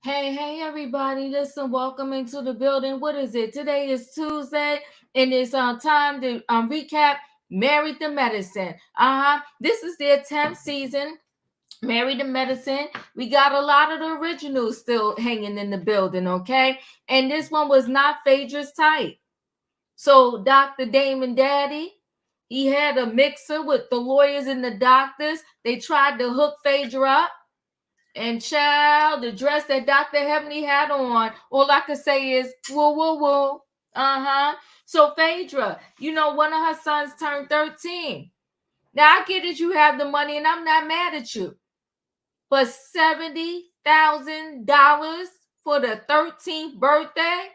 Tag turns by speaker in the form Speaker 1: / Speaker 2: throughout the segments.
Speaker 1: Hey, everybody. Listen, welcome into the building. What is it? Today is Tuesday, and it's time to recap Married to Medicine. This is their 10th season. Married to Medicine. We got a lot of the originals still hanging in the building, okay? And this one was not Phaedra's type. So Dr. Damon Daddy, he had a mixer with the lawyers and the doctors. They tried to hook Phaedra up. And child, the dress that Dr. Heavenly had on, all I could say is woo woo woo. So Phaedra, one of her sons turned 13. Now I get that you have the money and I'm not mad at you. But $70,000 for the 13th birthday?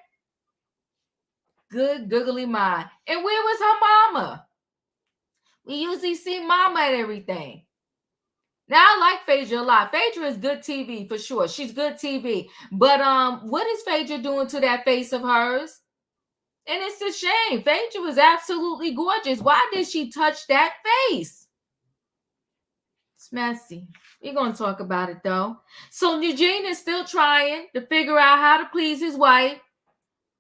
Speaker 1: Good googly mind. And where was her mama? We usually see mama at everything. Now I like Phaedra a lot. Phaedra is good TV for sure. She's good TV. But what is Phaedra doing to that face of hers? And it's a shame. Phaedra was absolutely gorgeous. Why did she touch that face? It's messy. We're going to talk about it though. So Eugene is still trying to figure out how to please his wife.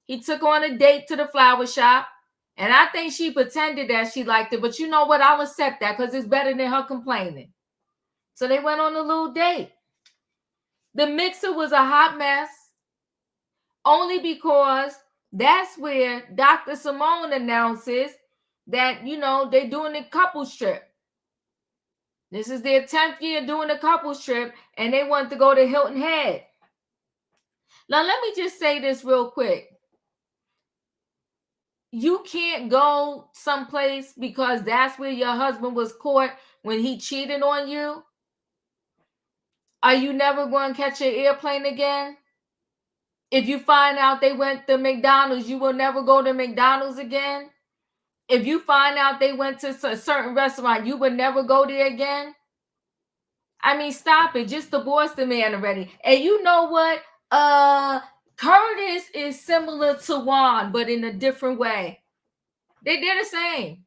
Speaker 1: He took her on a date to the flower shop. And I think she pretended that she liked it. But you know what? I'll accept that because it's better than her complaining. So they went on a little date. The mixer was a hot mess, only because that's where Dr. Simone announces that, they're doing a couples trip. This is their 10th year doing a couples trip, and they want to go to Hilton Head. Now, let me just say this real quick. You can't go someplace because that's where your husband was caught when he cheated on you. Are you never going to catch an airplane again? If you find out they went to McDonald's, you will never go to McDonald's again. If you find out they went to a certain restaurant, you will never go there again. I mean, stop it. Just divorce the man already. And you know what? Curtis is similar to Juan, but in a different way. They're the same.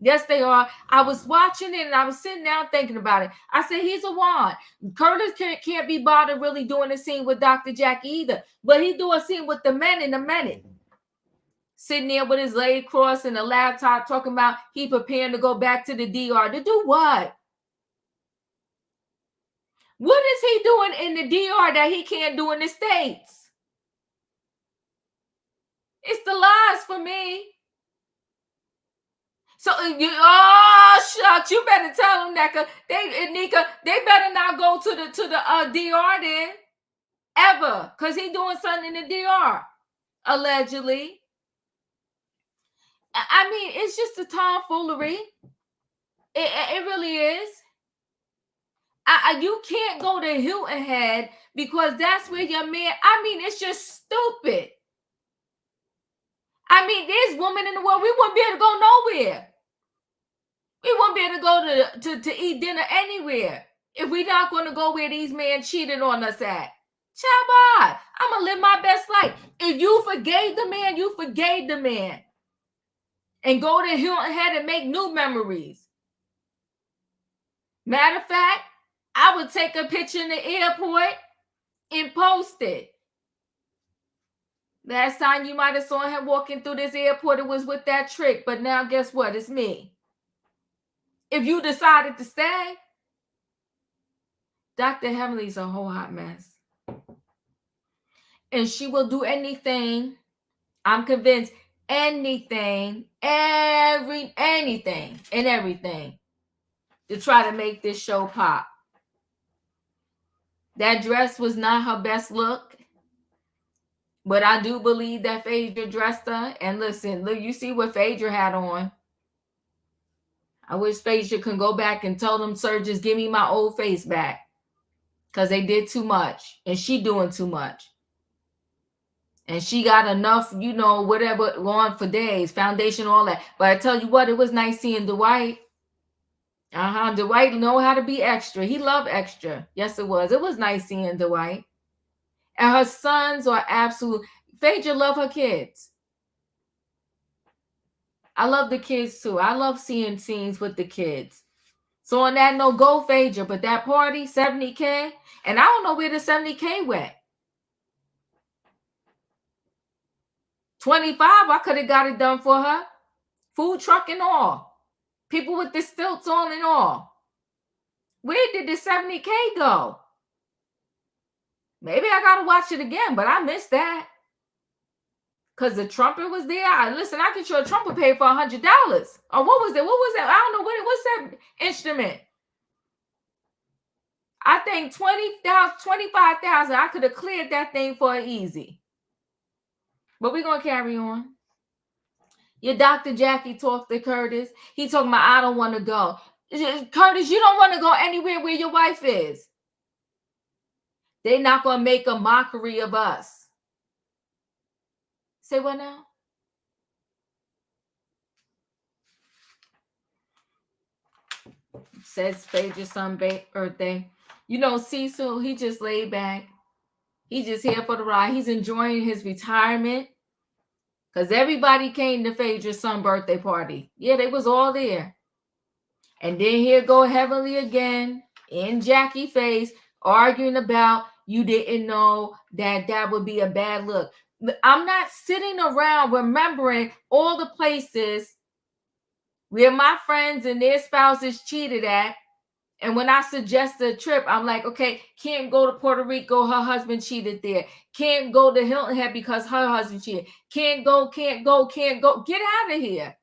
Speaker 1: Yes, they are. I was watching it and I was sitting down thinking about it. I said, he's a Juan. Curtis can't be bothered really doing a scene with Dr. Jackie either. But he do a scene with the men in a minute. Sitting there with his leg crossed and a laptop talking about he preparing to go back to the DR. To do what? What is he doing in the DR that he can't do in the States? It's the lies for me. So, shucks, you better tell them that they better not go to the DR then, ever, because he doing something in the DR, allegedly. I mean, it's just a tomfoolery. It really is. You can't go to Hilton Head because that's where your man, I mean, it's just stupid. I mean, there's women in the world, we wouldn't be able to go nowhere. We won't be able to go to eat dinner anywhere if we're not going to go where these men cheated on us at. Child, I'm going to live my best life. If you forgave the man, you forgave the man. And go to Hilton Head and make new memories. Matter of fact, I would take a picture in the airport and post it. Last time you might have saw him walking through this airport, it was with that trick. But now guess what? It's me. If you decided to stay, Dr. Heavenly's a whole hot mess. And she will do anything, I'm convinced, anything and everything to try to make this show pop. That dress was not her best look. But I do believe that Phaedra dressed her. And listen, look, you see what Phaedra had on. I wish Phaedra can go back and tell them, sir, just give me my old face back. Because they did too much. And she doing too much. And she got enough, whatever on for days, foundation, all that. But I tell you what, it was nice seeing Dwight. Dwight know how to be extra. He loved extra. Yes, it was. It was nice seeing Dwight. And her sons are absolute. Phaedra love her kids. I love the kids too. I love seeing scenes with the kids. So on that note, go Phaedra. But that party, 70K, and I don't know where the 70K went. 25, I could have got it done for her. Food truck and all. People with the stilts on and all. Where did the 70K go? Maybe I got to watch it again, but I missed that. Because the trumpet was there. Listen, I could show a trumpet paid for $100. Or what was that? What was that? I don't know. What's that instrument? I think 20,000, 25,000. I could have cleared that thing for easy. But we're going to carry on. Your Dr. Jackie talked to Curtis. He talking about, I don't want to go. Curtis, you don't want to go anywhere where your wife is. They're not going to make a mockery of us. Say what now? Says Phaedra's son's birthday. You know, Cecil, he just laid back. He's just here for the ride. He's enjoying his retirement. Because everybody came to Phaedra's son's birthday party. Yeah, they was all there. And then here go Heavenly again in Jackie face, arguing about you didn't know that would be a bad look. I'm not sitting around remembering all the places where my friends and their spouses cheated at. And when I suggest a trip, I'm like, okay, can't go to Puerto Rico. Her husband cheated there. Can't go to Hilton Head because her husband cheated. Can't go. Get out of here.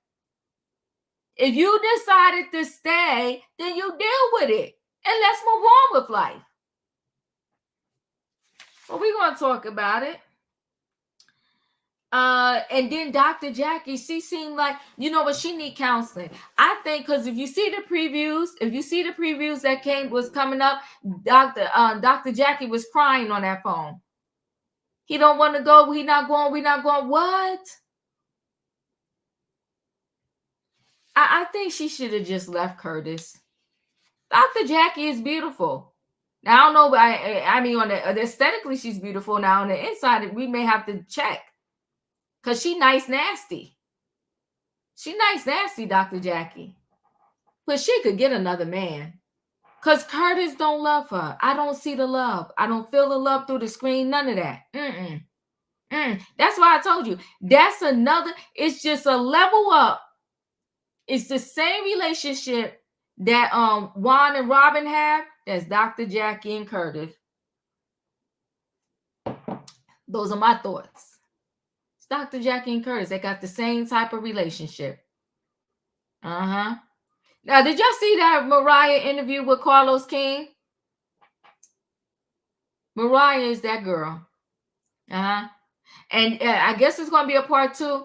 Speaker 1: If you decided to stay, then you deal with it. And let's move on with life. Well, we're going to talk about it. And then Dr. Jackie, she seemed like, you know what, she need counseling. I think because if you see the previews that was coming up, Dr. Jackie was crying on that phone. He don't want to go. We're not going. What? I think she should have just left Curtis. Dr. Jackie is beautiful. Now, I don't know. I mean, on the aesthetically, she's beautiful. Now, on the inside, we may have to check. Because she nice, nasty. She nice, nasty, Dr. Jackie. But she could get another man. Because Curtis don't love her. I don't see the love. I don't feel the love through the screen. None of that. That's why I told you. That's another. It's just a level up. It's the same relationship that Juan and Robin have. That's Dr. Jackie and Curtis. Those are my thoughts. Dr. Jackie and Curtis, they got the same type of relationship. Now, did y'all see that Mariah interview with Carlos King? Mariah is that girl. And I guess it's going to be a part 2.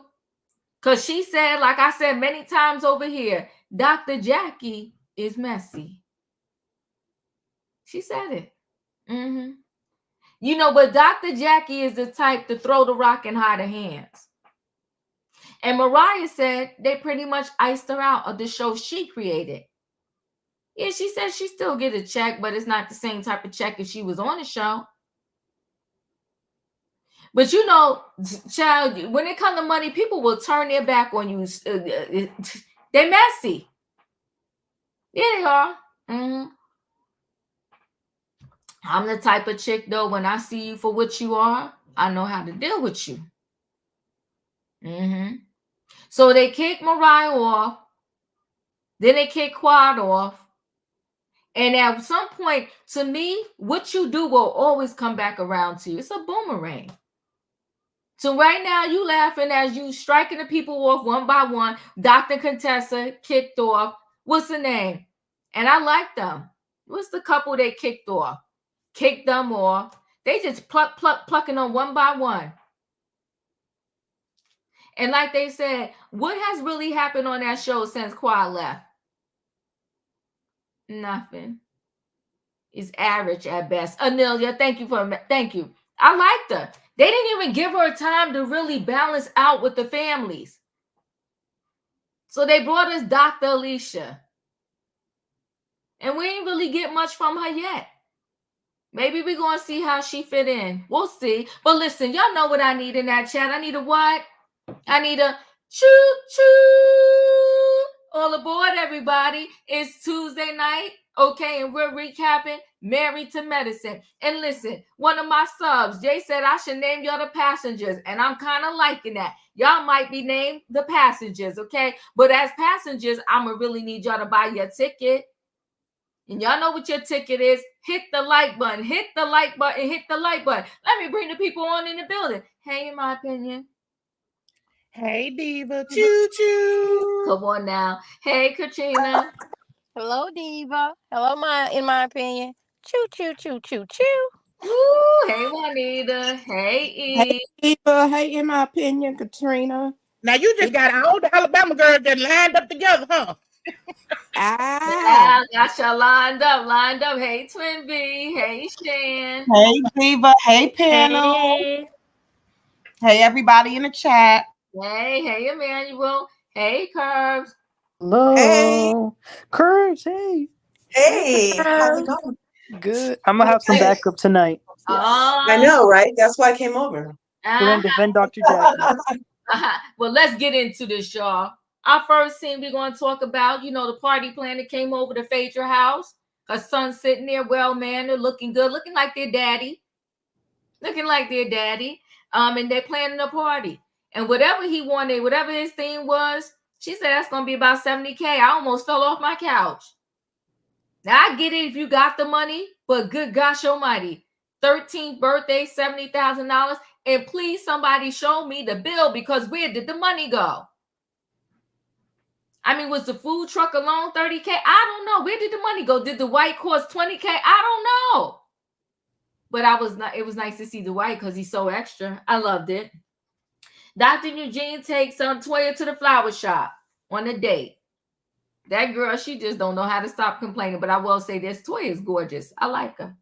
Speaker 1: Because she said, like I said many times over here, Dr. Jackie is messy. She said it. You know, but Dr. Jackie is the type to throw the rock and hide her hands. And Mariah said they pretty much iced her out of the show she created. Yeah, she said she still get a check, but it's not the same type of check if she was on the show. But you know, child, when it comes to money, people will turn their back on you. They're messy. Yeah, they are. I'm the type of chick, though, when I see you for what you are, I know how to deal with you. So they kick Mariah off. Then they kick Quad off. And at some point, to me, what you do will always come back around to you. It's a boomerang. So right now, you laughing as you striking the people off one by one. Dr. Contessa kicked off. What's the name? And I like them. What's the couple they kicked off? Kicked them off. They just plucking them one by one. And like they said, what has really happened on that show since Quad left? Nothing. It's average at best. Anelia, thank you. I liked her. They didn't even give her time to really balance out with the families. So they brought us Dr. Alicia. And we ain't really get much from her yet. Maybe we're going to see how she fit in. We'll see. But listen, y'all know what I need in that chat. I need a what? I need a choo-choo. All aboard, everybody. It's Tuesday night, okay, and we're recapping Married to Medicine. And listen, one of my subs, Jay said I should name y'all the passengers, and I'm kind of liking that. Y'all might be named the passengers, okay? But as passengers, I'ma really need y'all to buy your ticket. And y'all know what your ticket is. Hit the like button, hit the like button, hit the like button. Let me bring the people on in the building. Hey, in my opinion.
Speaker 2: Hey, Diva. Choo choo.
Speaker 1: Come on now. Hey, Katrina.
Speaker 3: Hello, Diva. Hello, in my opinion. Choo choo choo choo choo.
Speaker 1: Ooh, hey, Juanita. Hey, E.
Speaker 4: Hey, Eva. Hey, in my opinion, Katrina.
Speaker 2: Now, you just got all the Alabama girls that lined up together, huh?
Speaker 1: Yeah, got y'all lined up. Hey, Twin B. Hey, Shan.
Speaker 4: Hey, Diva. Hey, panel. Hey, everybody in the chat.
Speaker 1: Hey, Emmanuel. Hey, Curbs.
Speaker 5: Hello.
Speaker 4: Hey.
Speaker 5: Curbs, hey.
Speaker 6: Hey, how's it going?
Speaker 5: Good. I'm going to have some backup tonight.
Speaker 6: I know, right? That's why I came over.
Speaker 5: We're going to defend Dr. Jackie.
Speaker 1: Well, let's get into this, y'all. Our first scene we're going to talk about, the party planner came over to Phaedra house. Her son sitting there, well-mannered, looking good, looking like their daddy. And they're planning a party. And whatever he wanted, whatever his theme was, she said that's going to be about $70K. I almost fell off my couch. Now, I get it if you got the money, but good gosh almighty, 13th birthday, $70,000. And please, somebody show me the bill, because where did the money go? I mean, was the food truck alone $30K? I don't know. Where did the money go? Did Dwight cost $20K? I don't know. But it was nice to see Dwight because he's so extra. I loved it. Dr. Eugene takes Toya to the flower shop on a date. That girl, she just don't know how to stop complaining. But I will say this, Toya is gorgeous. I like her.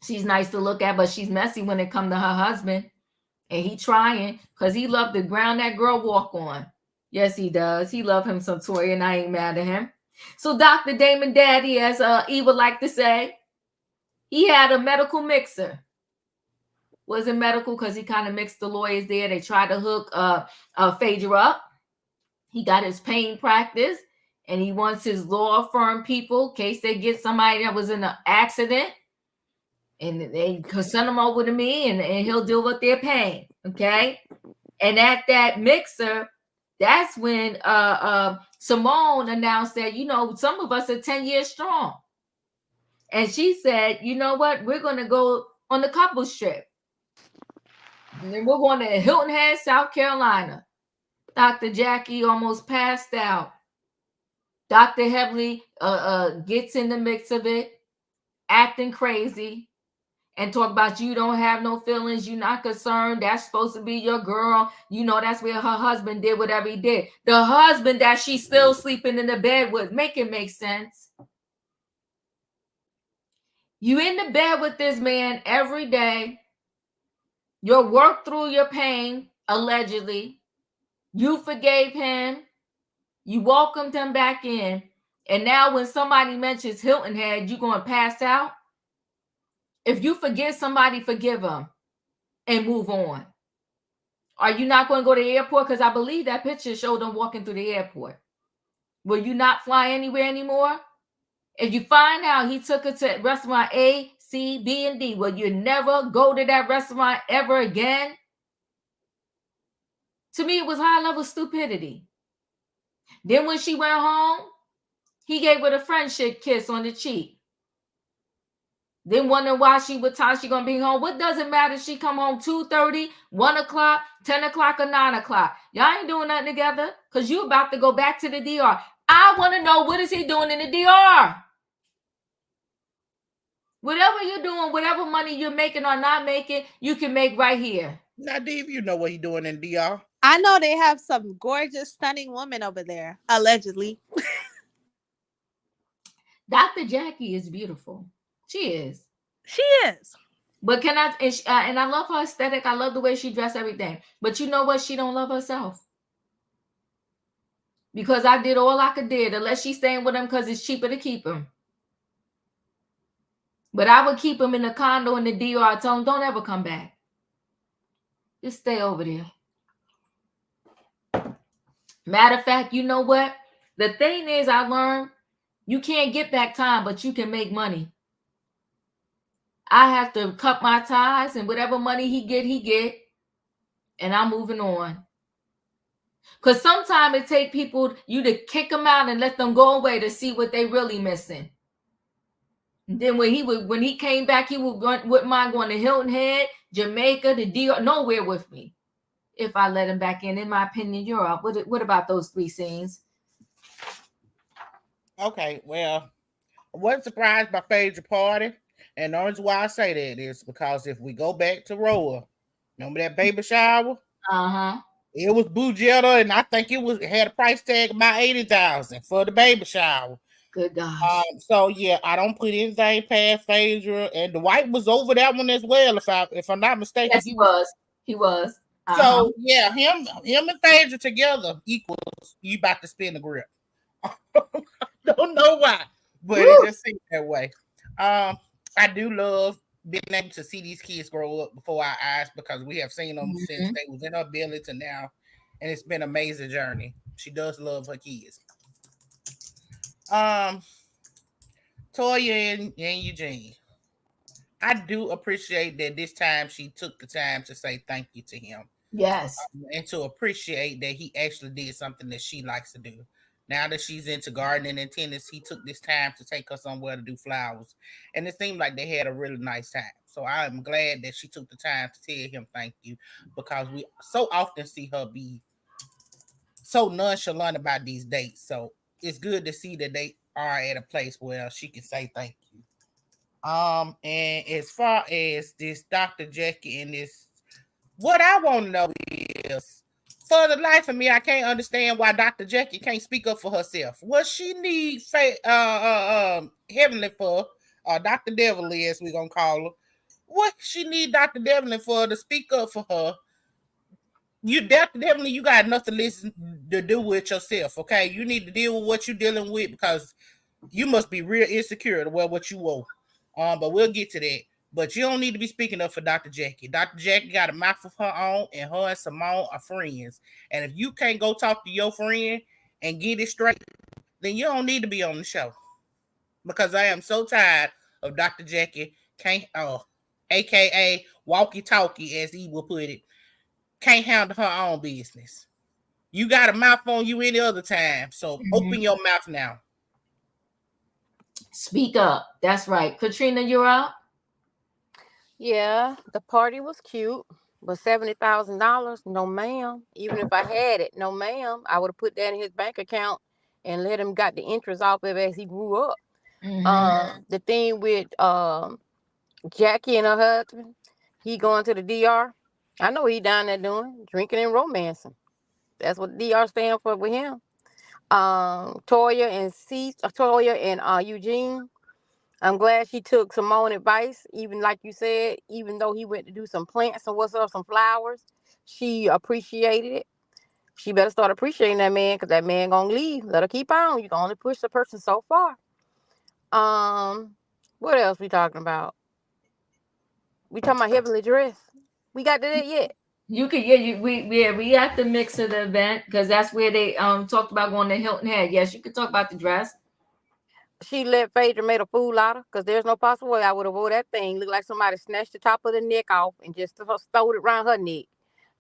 Speaker 1: She's nice to look at, but she's messy when it comes to her husband. And he trying, because he loved the ground that girl walk on. Yes, he does. He love him some Toya, and I ain't mad at him. So Dr. Damon Daddy, as Eve would like to say, he had a medical mixer. Wasn't medical because he kind of mixed the lawyers there. They tried to hook Phaedra up. He got his pain practice, and he wants his law firm people, in case they get somebody that was in an accident, and they could send them over to me, and he'll deal with their pain, okay? And at that mixer, that's when Simone announced that, some of us are 10 years strong. And she said, you know what? We're going to go on the couples trip. And then we're going to Hilton Head, South Carolina. Dr. Jackie almost passed out. Dr. Hebley gets in the mix of it, acting crazy, and talk about you don't have no feelings, you're not concerned, that's supposed to be your girl. That's where her husband did whatever he did. The husband that she's still sleeping in the bed with. Make it make sense. You in the bed with this man every day. You'll work through your pain, allegedly. You forgave him. You welcomed him back in. And now when somebody mentions Hilton Head, you're going to pass out? If you forgive somebody, forgive them and move on. Are you not going to go to the airport? Because I believe that picture showed them walking through the airport. Will you not fly anywhere anymore? If you find out he took her to restaurant A, C, B, and D, will you never go to that restaurant ever again? To me, it was high-level stupidity. Then when she went home, he gave her the friendship kiss on the cheek. Then wondering why what time she going to be home. What does it matter if she come home 2:30, 1 o'clock, 10 o'clock, or 9 o'clock? Y'all ain't doing nothing together because you about to go back to the DR. I want to know, what is he doing in the DR? Whatever you're doing, whatever money you're making or not making, you can make right here.
Speaker 2: Now, Dave, you know what he's doing in DR.
Speaker 3: I know they have some gorgeous, stunning women over there, allegedly.
Speaker 1: Dr. Jackie is beautiful. She is.
Speaker 3: She is.
Speaker 1: But and I love her aesthetic. I love the way she dressed, everything. But you know what? She don't love herself. Because I did all I could do, unless she's staying with him because it's cheaper to keep him. But I would keep him in the condo in the DR. Tell him, don't ever come back. Just stay over there. Matter of fact, you know what? The thing is, I learned you can't get back time, but you can make money. I have to cut my ties, and whatever money he get, and I'm moving on. Because sometimes it take people you to kick them out and let them go away to see what they really missing. And then when he came back, he wouldn't mind going to Hilton Head, Jamaica, the DR, nowhere with me. If I let him back in my opinion, Europe. What about those 3 scenes?
Speaker 2: Okay, well, I wasn't surprised by Phaedra party. And the reason why I say that is because if we go back to Roa, remember that baby shower?
Speaker 1: Uh-huh.
Speaker 2: It was Bujetta, and I think it had a price tag about $80,000 for the baby shower.
Speaker 1: Good gosh.
Speaker 2: So yeah, I don't put anything past Phaedra, and Dwight was over that one as well. If I'm not mistaken,
Speaker 1: yes, he was. He was. Uh-huh.
Speaker 2: So yeah, him and Phaedra together equals you about to spin the grip. Don't know why, but it just seems that way. I do love being able to see these kids grow up before our eyes because we have seen them since they was in her belly to now, and it's been an amazing journey. She does love her kids. Toya and Eugene. I do appreciate that this time she took the time to say thank you to him.
Speaker 1: Yes.
Speaker 2: And to appreciate that he actually did something that she likes to do. Now that she's into gardening and tennis, he took this time to take her somewhere to do flowers. And it seemed like they had a really nice time. So I'm glad that she took the time to tell him thank you because we so often see her be so nonchalant about these dates. So it's good to see that they are at a place where she can say thank you. And as far as this Dr. Jackie and this, what I want to know is, for the life of me, I can't understand why Dr. Jackie can't speak up for herself. What she needs Heavenly for, or Dr. Devilly, as we're gonna call her, what she need Dr. Devilly for to speak up for her? You Dr. Devilly, you got nothing to do with yourself, okay? You need to deal with what you're dealing with because you must be real insecure to wear what you owe. But we'll get to that. But you don't need to be speaking up for Dr. Jackie. Dr. Jackie got a mouth of her own, and her and Simone are friends. And if you can't go talk to your friend and get it straight, then you don't need to be on the show. Because I am so tired of Dr. Jackie, aka walkie-talkie, as he will put it, can't handle her own business. You got a mouth on you any other time, so open your mouth now.
Speaker 1: Speak up. That's right. Katrina, you're up.
Speaker 3: Yeah, the party was cute, but $70,000, no ma'am. Even if I had it, no ma'am. I would have put that in his bank account and let him got the interest off of it as he grew up. The thing with Jackie and her husband, he going to the DR. I know he down there doing drinking and romancing. That's what DR stand for with him. Toya and Eugene. I'm glad she took Simone advice, even like you said, even though he went to do some plants and some flowers, she appreciated it. She better start appreciating that man because that man gonna leave. Let her keep on. You can only push the person so far. What else we talking about? We talking about heavenly dress. We got to that yet?
Speaker 1: You could, we have to mix of the event because that's where they talked about going to Hilton Head. Yes, you could talk about the dress.
Speaker 3: She let Phaedra made a fool out of because there's no possible way I would have wore that thing. Looked like somebody snatched the top of the neck off and just stowed it around her neck.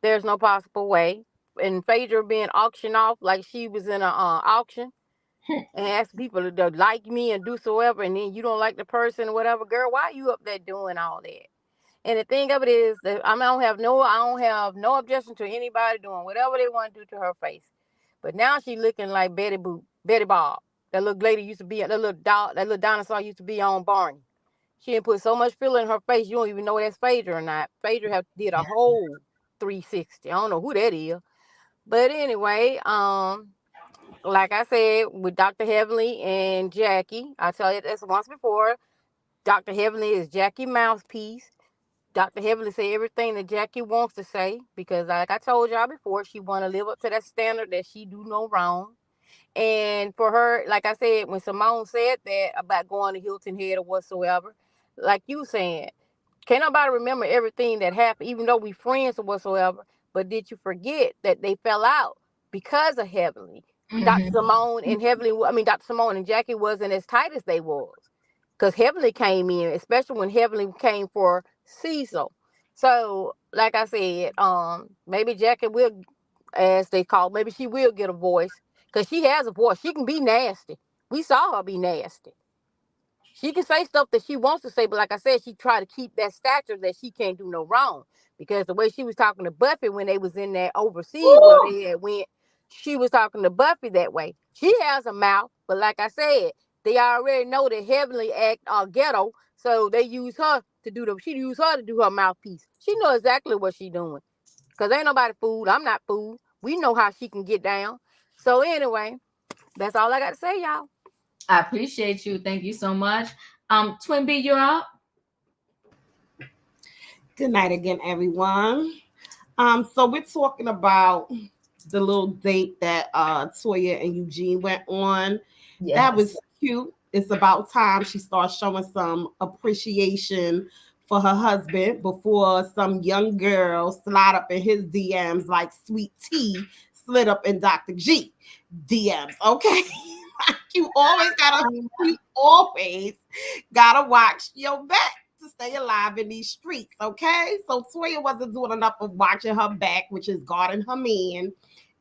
Speaker 3: There's no possible way. And Phaedra being auctioned off like she was in an auction and ask people to like me and do so ever, and then you don't like the person or whatever. Girl, why are you up there doing all that? And the thing of it is that I don't have no objection to anybody doing whatever they want to do to her face. But now she looking like Betty Bob. That little lady used to be, that little dinosaur used to be on Barney. She didn't put so much filler in her face, you don't even know that's Phaedra or not. Phaedra did a whole 360. I don't know who that is. But anyway, like I said, with Dr. Heavenly and Jackie, I tell you this once before, Dr. Heavenly is Jackie's mouthpiece. Dr. Heavenly say everything that Jackie wants to say because like I told y'all before, she want to live up to that standard that she do no wrong. And for her, like I said, when Simone said that about going to Hilton Head or whatsoever, like you saying, can't nobody remember everything that happened, even though we friends or whatsoever. But did you forget that they fell out because of Heavenly.
Speaker 1: Mhm.
Speaker 3: Dr. Simone and Dr. Simone and Jackie wasn't as tight as they was. Because Heavenly came in, especially when Heavenly came for Cecil. So, like I said, maybe Jackie will, as they call, maybe she will get a voice. Because she has a voice. She can be nasty. We saw her be nasty. She can say stuff that she wants to say, but like I said, she tried to keep that stature that she can't do no wrong. Because the way she was talking to Buffy when they was in that overseas where they had went, she was talking to Buffy that way. She has a mouth, but like I said, they already know that Heavenly act ghetto, so they use her to do she used her to do her mouthpiece. She know exactly what she doing. Cause ain't nobody fooled. I'm not fooled. We know how she can get down. So anyway, that's all I got to say, y'all.
Speaker 1: I appreciate you. Thank you so much. Twin B, you're up.
Speaker 4: Good night again, everyone. So we're talking about the little date that Toya and Eugene went on.
Speaker 1: Yes.
Speaker 4: That was cute. It's about time she starts showing some appreciation for her husband before some young girl slide up in his DMs like Sweet Tea slid up in Dr. G DMs. Okay. You always gotta watch your back to stay alive in these streets, okay? So Toya wasn't doing enough of watching her back, which is guarding her man.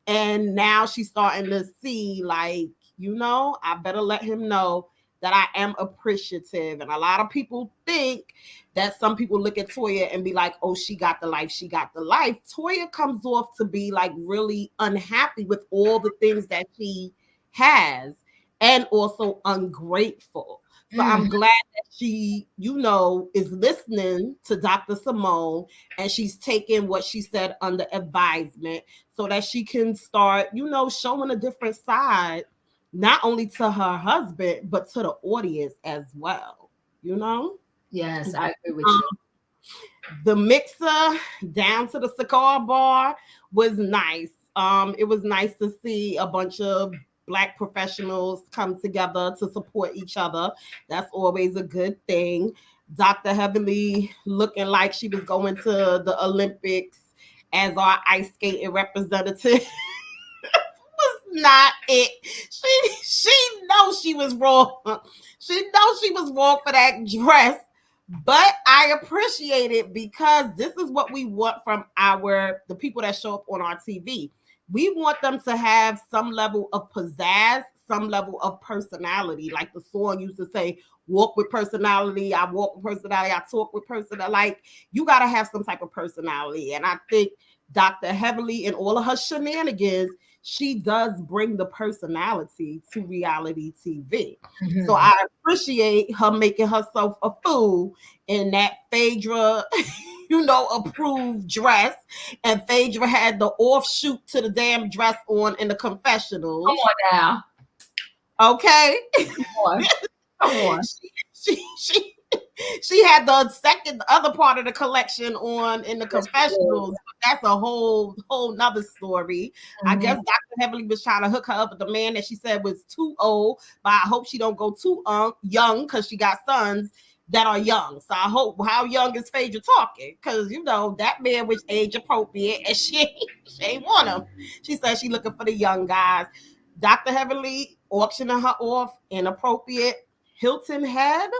Speaker 4: And now she's starting to see, like, I better let him know that I am appreciative. And a lot of people think that some people look at Toya and be like, oh, she got the life, she got the life. Toya comes off to be like really unhappy with all the things that she has and also ungrateful. So I'm glad that she, is listening to Dr. Simone and she's taking what she said under advisement so that she can start, showing a different side, not only to her husband, but to the audience as well,
Speaker 1: Yes, I agree with you.
Speaker 4: The mixer down to the cigar bar was nice. It was nice to see a bunch of Black professionals come together to support each other. That's always a good thing. Dr. Heavenly looking like she was going to the Olympics as our ice skating representative was not it. She knows she was wrong. She knows she was wrong for that dress. But I appreciate it because this is what we want from the people that show up on our TV. We want them to have some level of pizzazz, some level of personality. Like the song used to say, walk with personality. I walk with personality. I talk with personality. Like you got to have some type of personality. And I think Dr. Heavenly and all of her shenanigans, she does bring the personality to reality TV. Mm-hmm. So I appreciate her making herself a fool in that Phaedra, approved dress. And Phaedra had the offshoot to the damn dress on in the confessionals.
Speaker 1: Come on now.
Speaker 4: Okay.
Speaker 1: Come on.
Speaker 4: She had the other part of the collection on in the confessionals. That's a whole nother story. Mm-hmm. I guess Dr. Heavenly was trying to hook her up with the man that she said was too old, but I hope she don't go too young because she got sons that are young. So I hope, how young is Phaedra talking? Because that man was age appropriate and she ain't want him. She said she looking for the young guys. Dr. Heavenly auctioning her off, inappropriate. Hilton Head.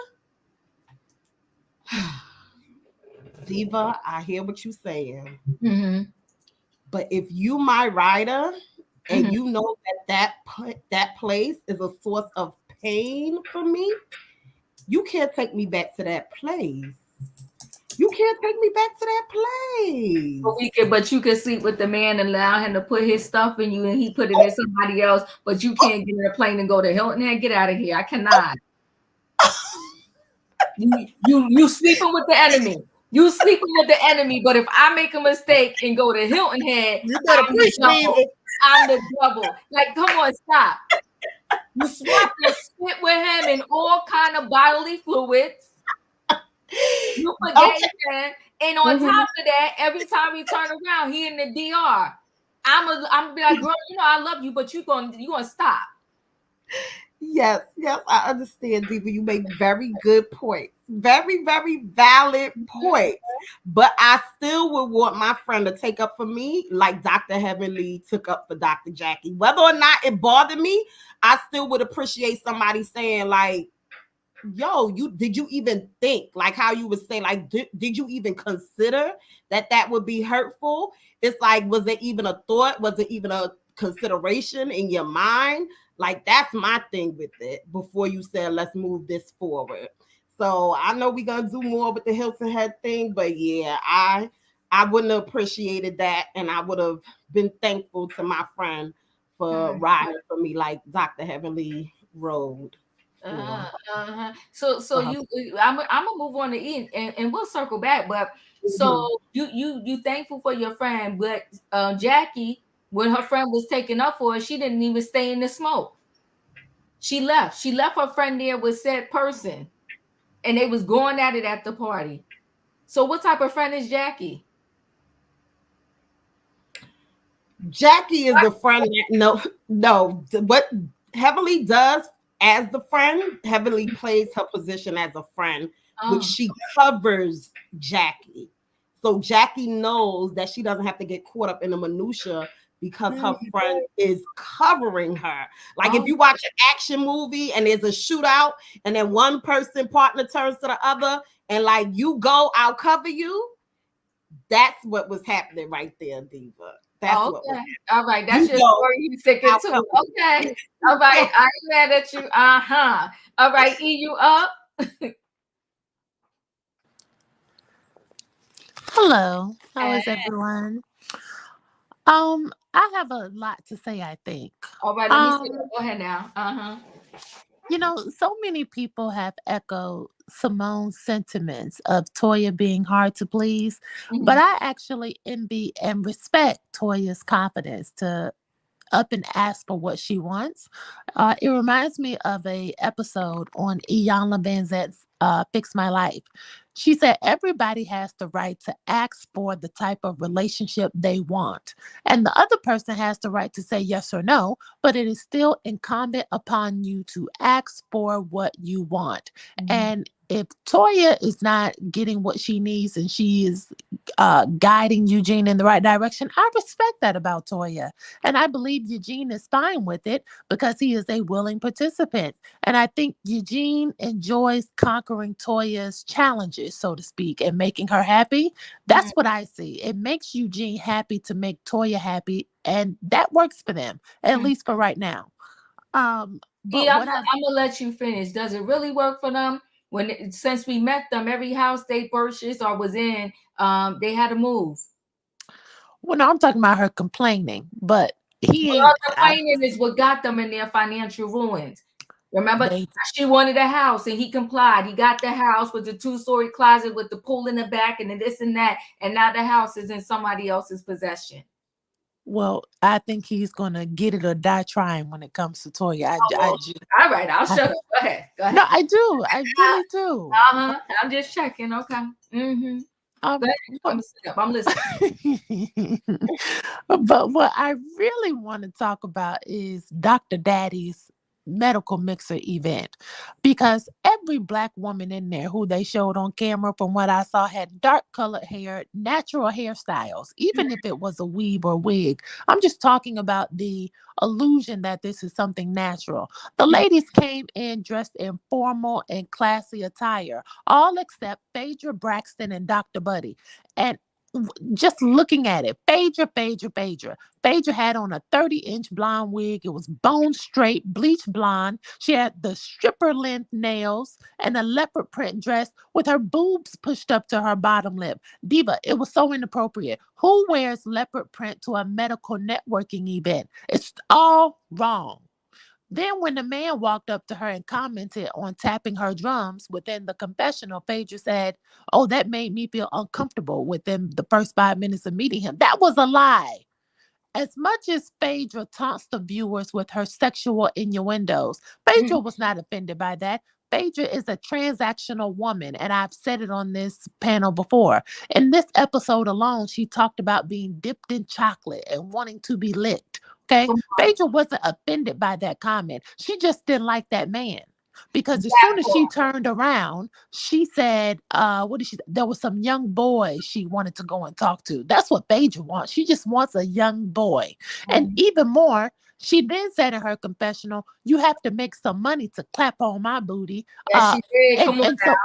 Speaker 4: Diva, I hear what you're saying. Mm-hmm. But if you my rider and mm-hmm. you know that place is a source of pain for me, you can't take me back to that place. You can't take me back to that place.
Speaker 1: But you can sleep with the man and allow him to put his stuff in you and he put it in somebody else, but you can't get in a plane and go to Hilton Head. Get out of here. I cannot. You sleeping with the enemy. You sleeping with the enemy, but if I make a mistake and go to Hilton Head,
Speaker 2: you better
Speaker 1: I'm the double. Like, come on, stop. You swap your spit with him and all kind of bodily fluids. You forget him, and on top of that, every time we turn around, he in the DR. I'm be like, girl, I love you, but you gonna stop.
Speaker 4: Yes, yes, I understand, Diva. You make very good points. Very, very valid points. But I still would want my friend to take up for me like Dr. Heavenly took up for Dr. Jackie. Whether or not it bothered me, I still would appreciate somebody saying, like, yo, did you even think, like how you would say, like, did you even consider that would be hurtful? It's like, was it even a thought? Was it even a consideration in your mind? Like, that's my thing with it before you said, let's move this forward. So I know we're gonna do more with the Hilton Head thing, but yeah, I wouldn't have appreciated that, and I would have been thankful to my friend for riding for me like Dr. Heavenly rode.
Speaker 1: So I'm gonna move on to E, and we'll circle back. But so you thankful for your friend, but Jackie, when her friend was taken up for her, she didn't even stay in the smoke. She left. She left her friend there with said person, and they was going at it at the party. So what type of friend is Jackie?
Speaker 4: Jackie is the friend that no. What Heavenly does as the friend, Heavenly plays her position as a friend, which she covers Jackie. So Jackie knows that she doesn't have to get caught up in the minutia because her friend is covering her. Like if you watch an action movie and there's a shootout and then one person partner turns to the other and like you go, I'll cover you. That's what was happening right there, Diva. That's what was happening.
Speaker 1: All right. That's your story you sticking to. Okay. All right. I ain't mad at you. All right. E, you up?
Speaker 7: Hello. How is everyone? I have a lot to say, I think.
Speaker 1: All right, let me see. Go ahead now.
Speaker 7: You know, so many people have echoed Simone's sentiments of Toya being hard to please, but I actually envy and respect Toya's confidence to up and ask for what she wants. It reminds me of a episode on Iyanla Vanzette's Fix My Life. She said everybody has the right to ask for the type of relationship they want. And the other person has the right to say yes or no, but it is still incumbent upon you to ask for what you want. And if Toya is not getting what she needs and she is guiding Eugene in the right direction, I respect that about Toya. And I believe Eugene is fine with it because he is a willing participant. And I think Eugene enjoys conquering Toya's challenges, so to speak, and making her happy. That's what I see. It makes Eugene happy to make Toya happy. And that works for them, at least for right now.
Speaker 1: But yeah, I'm gonna let you finish. Does it really work for them? Since we met them, every house they purchased or was in, they had to move.
Speaker 7: Well, no, I'm talking about her complaining, but
Speaker 1: complaining is what got them in their financial ruins. Remember, she wanted a house and he complied. He got the house with the 2-story closet with the pool in the back and this and that. And now the house is in somebody else's possession.
Speaker 7: Well, I think he's going to get it or die trying when it comes to Toya.
Speaker 1: All right, I'll shut up. Go ahead.
Speaker 7: No, I do. I really do.
Speaker 1: I'm just checking. Okay.
Speaker 7: I'm
Speaker 1: listening.
Speaker 7: But what I really want to talk about is Dr. Daddy's medical mixer event, because every Black woman in there who they showed on camera, from what I saw, had dark colored hair, natural hairstyles, even if it was a weave or wig. I'm just talking about the illusion that this is something natural. The ladies came in dressed in formal and classy attire, all except Phaedra, Braxton, and Dr. Buddy. And just looking at it, Phaedra had on a 30-inch blonde wig. It was bone straight, bleached blonde. She had the stripper length nails and a leopard print dress with her boobs pushed up to her bottom lip. Diva, it was so inappropriate. Who wears leopard print to a medical networking event? It's all wrong. Then when the man walked up to her and commented on tapping her drums within the confessional, Phaedra said, "Oh, that made me feel uncomfortable within the first 5 minutes of meeting him." That was a lie. As much as Phaedra taunts the viewers with her sexual innuendos, Phaedra was not offended by that. Phaedra is a transactional woman, and I've said it on this panel before. In this episode alone, she talked about being dipped in chocolate and wanting to be licked. Okay.
Speaker 1: Come on.
Speaker 7: Phaedra wasn't offended by that comment. She just didn't like that man. Because as
Speaker 1: That
Speaker 7: soon as she turned around, she said, what did she say? There was some young boy she wanted to go and talk to. That's what Phaedra wants. She just wants a young boy. And
Speaker 1: Mhm.
Speaker 7: even more, she then said in her confessional, you have to make some money to clap on my booty.
Speaker 1: That she did.
Speaker 7: And,
Speaker 1: Come on
Speaker 7: and
Speaker 1: now.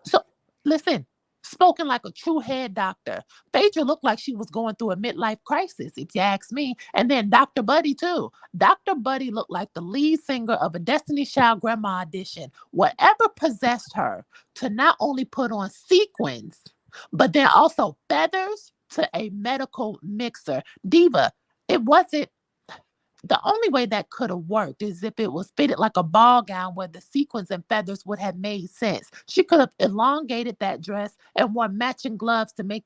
Speaker 7: so listen, spoken like a true head doctor. Phaedra looked like she was going through a midlife crisis, if you ask me. And then Dr. Buddy, too. Dr. Buddy looked like the lead singer of a Destiny's Child grandma audition. Whatever possessed her to not only put on sequins, but then also feathers to a medical mixer. Diva, it wasn't. The only way that could have worked is if it was fitted like a ball gown where the sequins and feathers would have made sense. She could have elongated that dress and worn matching gloves to make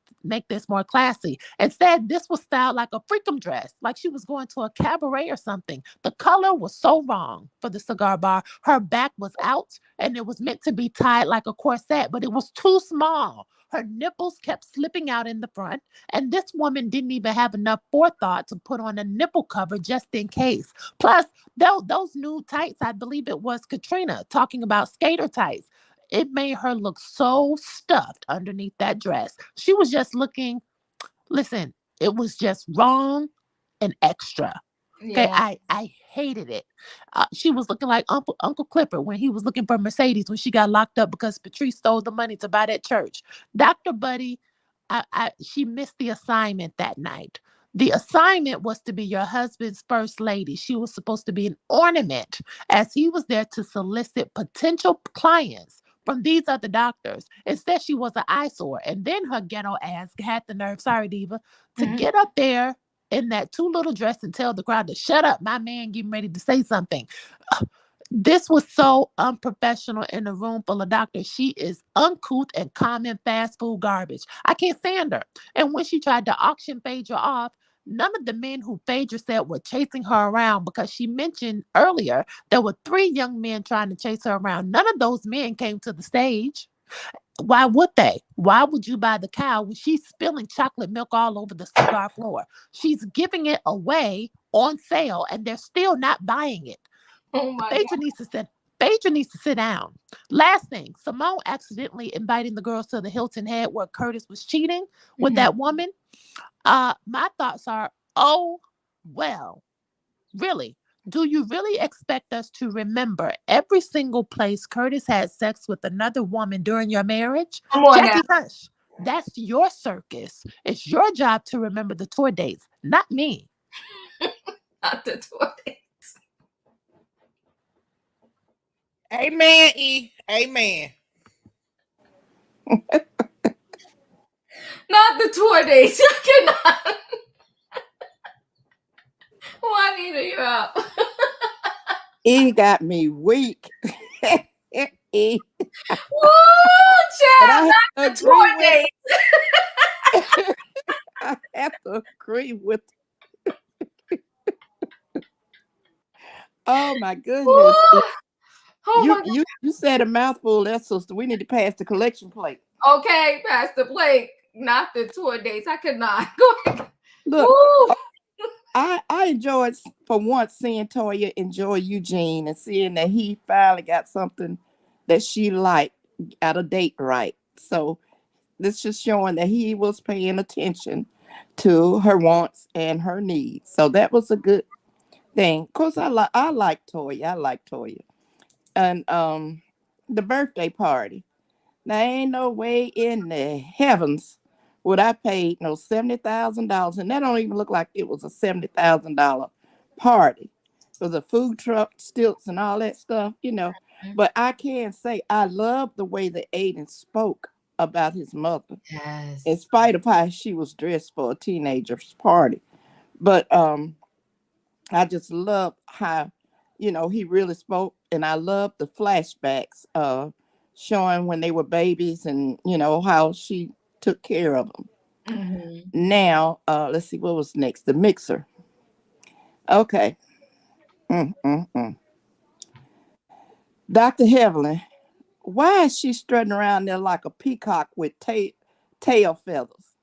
Speaker 7: this more classy. Instead, this was styled like a freakum dress, like she was going to a cabaret or something. The color was so wrong for the cigar bar. Her back was out and it was meant to be tied like a corset, but it was too small. Her nipples kept slipping out in the front, and this woman didn't even have enough forethought to put on a nipple cover just in case. Plus, those nude tights, I believe it was Katrina talking about skater tights. It made her look so stuffed underneath that dress. She was just looking, listen, it was just wrong and extra. Okay,
Speaker 1: Yeah.
Speaker 7: I hated it. She was looking like Uncle Clifford when he was looking for Mercedes when she got locked up because Patrice stole the money to buy that church. Dr. Buddy, she missed the assignment that night. The assignment was to be your husband's first lady. She was supposed to be an ornament as he was there to solicit potential clients from these other doctors. Instead, she was an eyesore. And then her ghetto ass had the nerve, sorry, Diva, to
Speaker 1: Mhm.
Speaker 7: get up there in that too little dress and tell the crowd to shut up. My man getting ready to say something. This was so unprofessional in a room full of doctors. She is uncouth and common fast food garbage. I can't stand her. And when she tried to auction Phaedra off, none of the men who Phaedra said were chasing her around, because she mentioned earlier there were 3 young men trying to chase her around. None of those men came to the stage. Why would they? Why would you buy the cow when she's spilling chocolate milk all over the cigar floor? She's giving it away on sale and they're still not buying it.
Speaker 1: Oh my God.
Speaker 7: Phaedra needs to sit down. Last thing, Simone accidentally inviting the girls to the Hilton Head where Curtis was cheating with
Speaker 1: Mhm.
Speaker 7: that woman. My thoughts are, oh, well, really? Do you really expect us to remember every single place Curtis had sex with another woman during your marriage?
Speaker 1: Come on now.
Speaker 7: Jackie Hush, that's your circus. It's your job to remember the tour dates, not me.
Speaker 1: Not the tour dates.
Speaker 2: Amen, E. Amen.
Speaker 1: Not the tour dates. I cannot. Juanita, you're up.
Speaker 8: He got me weak. E,
Speaker 1: Woo,
Speaker 8: but
Speaker 1: child,
Speaker 8: I
Speaker 1: not
Speaker 8: have to
Speaker 1: the tour
Speaker 8: agree with
Speaker 1: dates.
Speaker 8: I have to agree with. Oh my goodness.
Speaker 1: Woo. Oh my God.
Speaker 8: You said a mouthful, that's sister. We need to pass the collection plate.
Speaker 1: Okay, Pastor Blake, not the tour dates. I could not. Go ahead.
Speaker 8: Look,
Speaker 1: Woo.
Speaker 8: I enjoyed for once seeing Toya enjoy Eugene and seeing that he finally got something that she liked at a date right. So this is showing that he was paying attention to her wants and her needs. So that was a good thing. Of course, I like Toya. I like Toya. And the birthday party. Now ain't no way in the heavens would I pay no $70,000, and that don't even look like it was a $70,000 party. It was a food truck, stilts, and all that stuff, you know. But I can say I love the way that Ayden spoke about his mother,
Speaker 1: Yes.
Speaker 8: in spite of how she was dressed for a teenager's party. But I just love how, he really spoke, and I love the flashbacks showing when they were babies and, how she took care of them.
Speaker 1: Mhm.
Speaker 8: Now, let's see, what was next? The mixer. Okay. Dr. Heavenly, why is she strutting around there like a peacock with tail feathers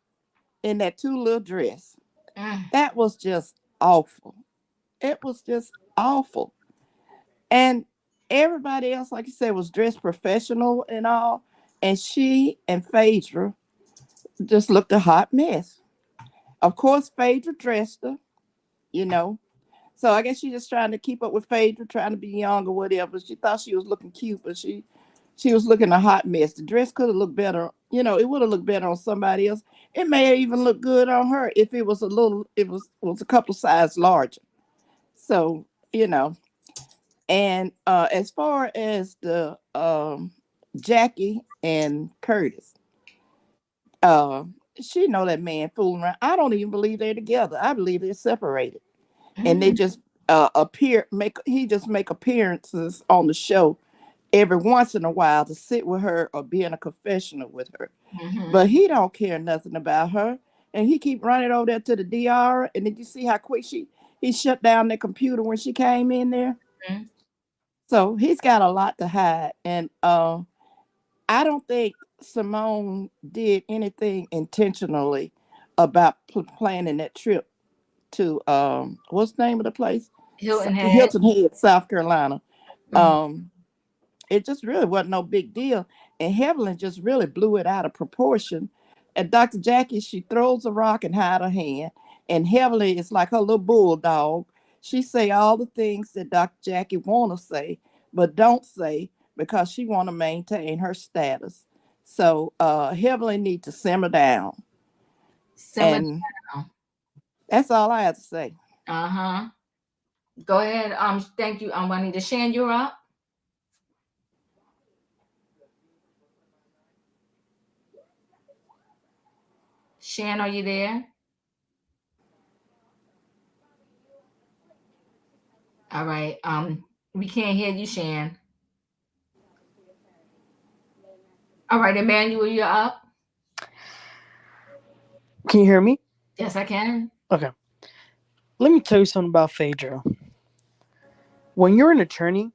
Speaker 8: in that 2 little dress? That was just awful. It was just awful. And everybody else, like you said, was dressed professional and all. And she and Phaedra just looked a hot mess. Of course, Phaedra dressed her, you know. So I guess she just trying to keep up with Phaedra, trying to be young or whatever. She thought she was looking cute, but she was looking a hot mess. The dress could have looked better, it would have looked better on somebody else. It may have even looked good on her if it was a couple sizes larger. So, you know. And as far as the Jackie and Curtis, uh, she know that man fooling around. I don't even believe they're together. I believe they're separated, and they
Speaker 1: Mhm.
Speaker 8: just make appearances on the show every once in a while to sit with her or be in a confessional with her. But
Speaker 1: Mhm.
Speaker 8: he don't care nothing about her, and he keep running over there to the DR. And did you see how quick he shut down the computer when she came in there?
Speaker 1: Mhm.
Speaker 8: So he's got a lot to hide, and I don't think Simone did anything intentionally about planning that trip to what's the name of the place?
Speaker 1: Hilton Head.
Speaker 8: Hilton Head, South Carolina.
Speaker 1: Mhm.
Speaker 8: Um, it just really wasn't no big deal, and Evelyn just really blew it out of proportion. And Dr. Jackie, she throws a rock and hide her hand, and Evelyn is like her little bulldog. She say all the things that Dr. Jackie want to say, but don't say because she want to maintain her status. So Evelyn need to simmer down,
Speaker 1: Simmer
Speaker 8: and
Speaker 1: down.
Speaker 8: that's all I have to say.
Speaker 1: Uh-huh. Go ahead. Thank you. Juanita. Shan, you're up. Shan, are you there? All right. We can't hear you, Shan. All right, Emmanuel, you're up.
Speaker 5: Can you hear me?
Speaker 1: Yes, I can.
Speaker 5: Okay. Let me tell you something about Phaedra. When you're an attorney,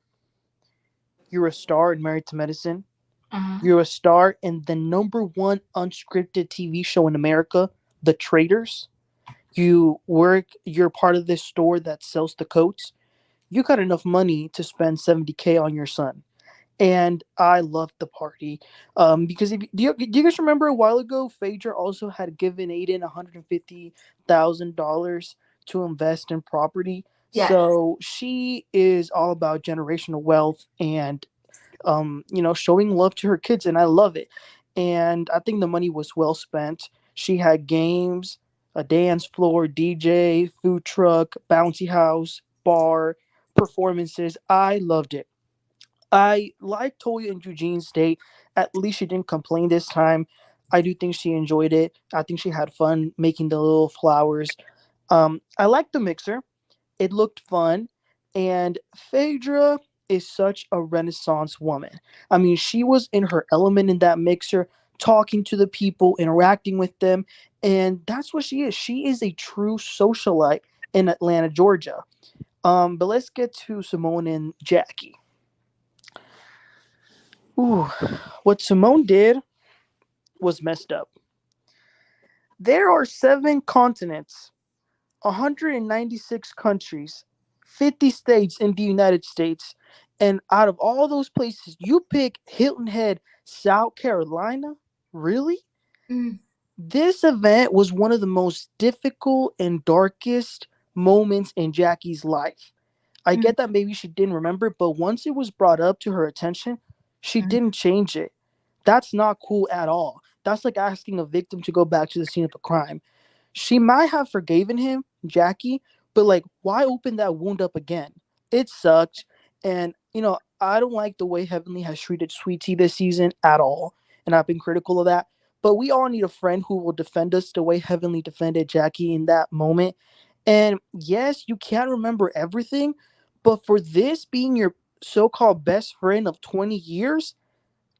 Speaker 5: you're a star in Married to Medicine.
Speaker 1: Uh-huh.
Speaker 5: You're a star in the number one unscripted TV show in America, The Traders. You're part of this store that sells the coats. You got enough money to spend 70K on your son. And I loved the party. Because do you guys remember a while ago, Phaedra also had given Ayden $150,000 to invest in property.
Speaker 1: Yes.
Speaker 5: So she is all about generational wealth and showing love to her kids, and I love it. And I think the money was well spent. She had games, a dance floor, DJ, food truck, bouncy house, bar, performances. I loved it. I like Toya and Eugene's date. At least she didn't complain this time. I do think she enjoyed it. I think she had fun making the little flowers. I like the mixer. It looked fun. And Phaedra is such a renaissance woman. I mean, she was in her element in that mixer, talking to the people, interacting with them. And that's what she is. She is a true socialite in Atlanta, Georgia. But let's get to Simone and Jackie. Ooh, what Simone did was messed up. There are 7 continents, 196 countries, 50 states in the United States. And out of all those places, you pick Hilton Head, South Carolina? Really?
Speaker 1: Mm.
Speaker 5: This event was one of the most difficult and darkest moments in Jackie's life. I
Speaker 1: Mm.
Speaker 5: get that maybe she didn't remember, but once it was brought up to her attention, she
Speaker 1: Mm.
Speaker 5: didn't change it. That's not cool at all. That's like asking a victim to go back to the scene of a crime. She might have forgiven him, Jackie, but like, why open that wound up again? It sucked. And, I don't like the way Heavenly has treated Sweet Tea this season at all. And I've been critical of that. But we all need a friend who will defend us the way Heavenly defended Jackie in that moment. And yes, you can't remember everything, but for this being your so called best friend of 20 years,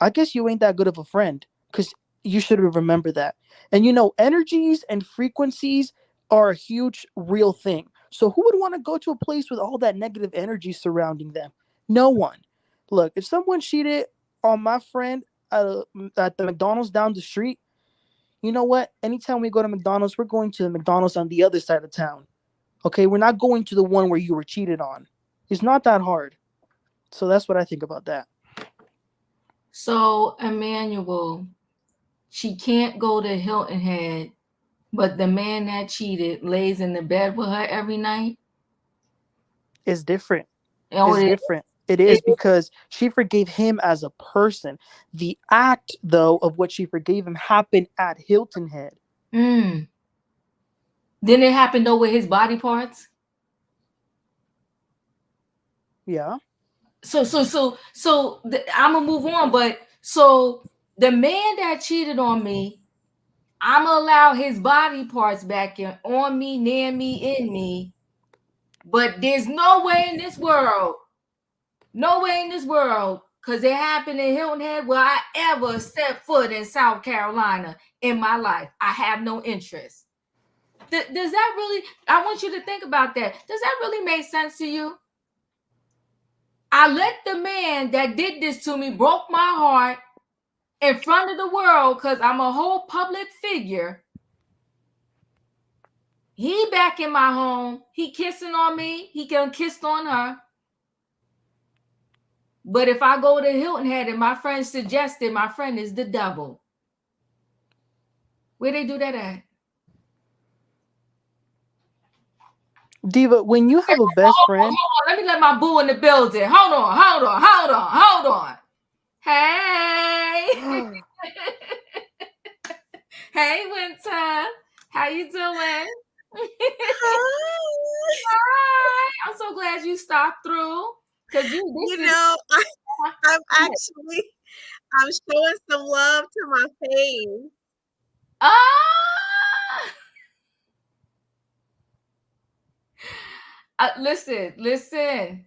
Speaker 5: I guess you ain't that good of a friend because you should have remembered that. And energies and frequencies are a huge real thing. So who would want to go to a place with all that negative energy surrounding them? No one. Look, if someone cheated on my friend at the McDonald's down the street, you know what? Anytime we go to McDonald's, we're going to the McDonald's on the other side of town. Okay, we're not going to the one where you were cheated on. It's not that hard. So that's what I think about that.
Speaker 1: So, Emmanuel, she can't go to Hilton Head, but the man that cheated lays in the bed with her every night.
Speaker 5: It's different.
Speaker 1: Oh,
Speaker 5: It's different. It is because she forgave him as a person. The act, though, of what she forgave him happened at Hilton Head.
Speaker 1: Didn't it happen though with his body parts?
Speaker 5: Yeah.
Speaker 1: So I'm gonna move on, but so the man that cheated on me, I'm gonna allow his body parts back on me, near me, in me. But there's no way in this world, because it happened in Hilton Head, will I ever step foot in South Carolina in my life. I have no interest. Does that really? I want you to think about that. Does that really make sense to you? I let the man that did this to me, broke my heart in front of the world because I'm a whole public figure. He back in my home. He kissing on me. He can kissed on her. But if I go to Hilton Head and my friend suggested my friend is the devil, where they do that at?
Speaker 5: Diva, when you have a best friend.
Speaker 1: Hold on. Let me let my boo in the building. Hold on. Hey. Hey, Winter. How you doing? Hi. I'm so glad you stopped through. Because
Speaker 9: I'm showing some love to my page.
Speaker 1: Listen.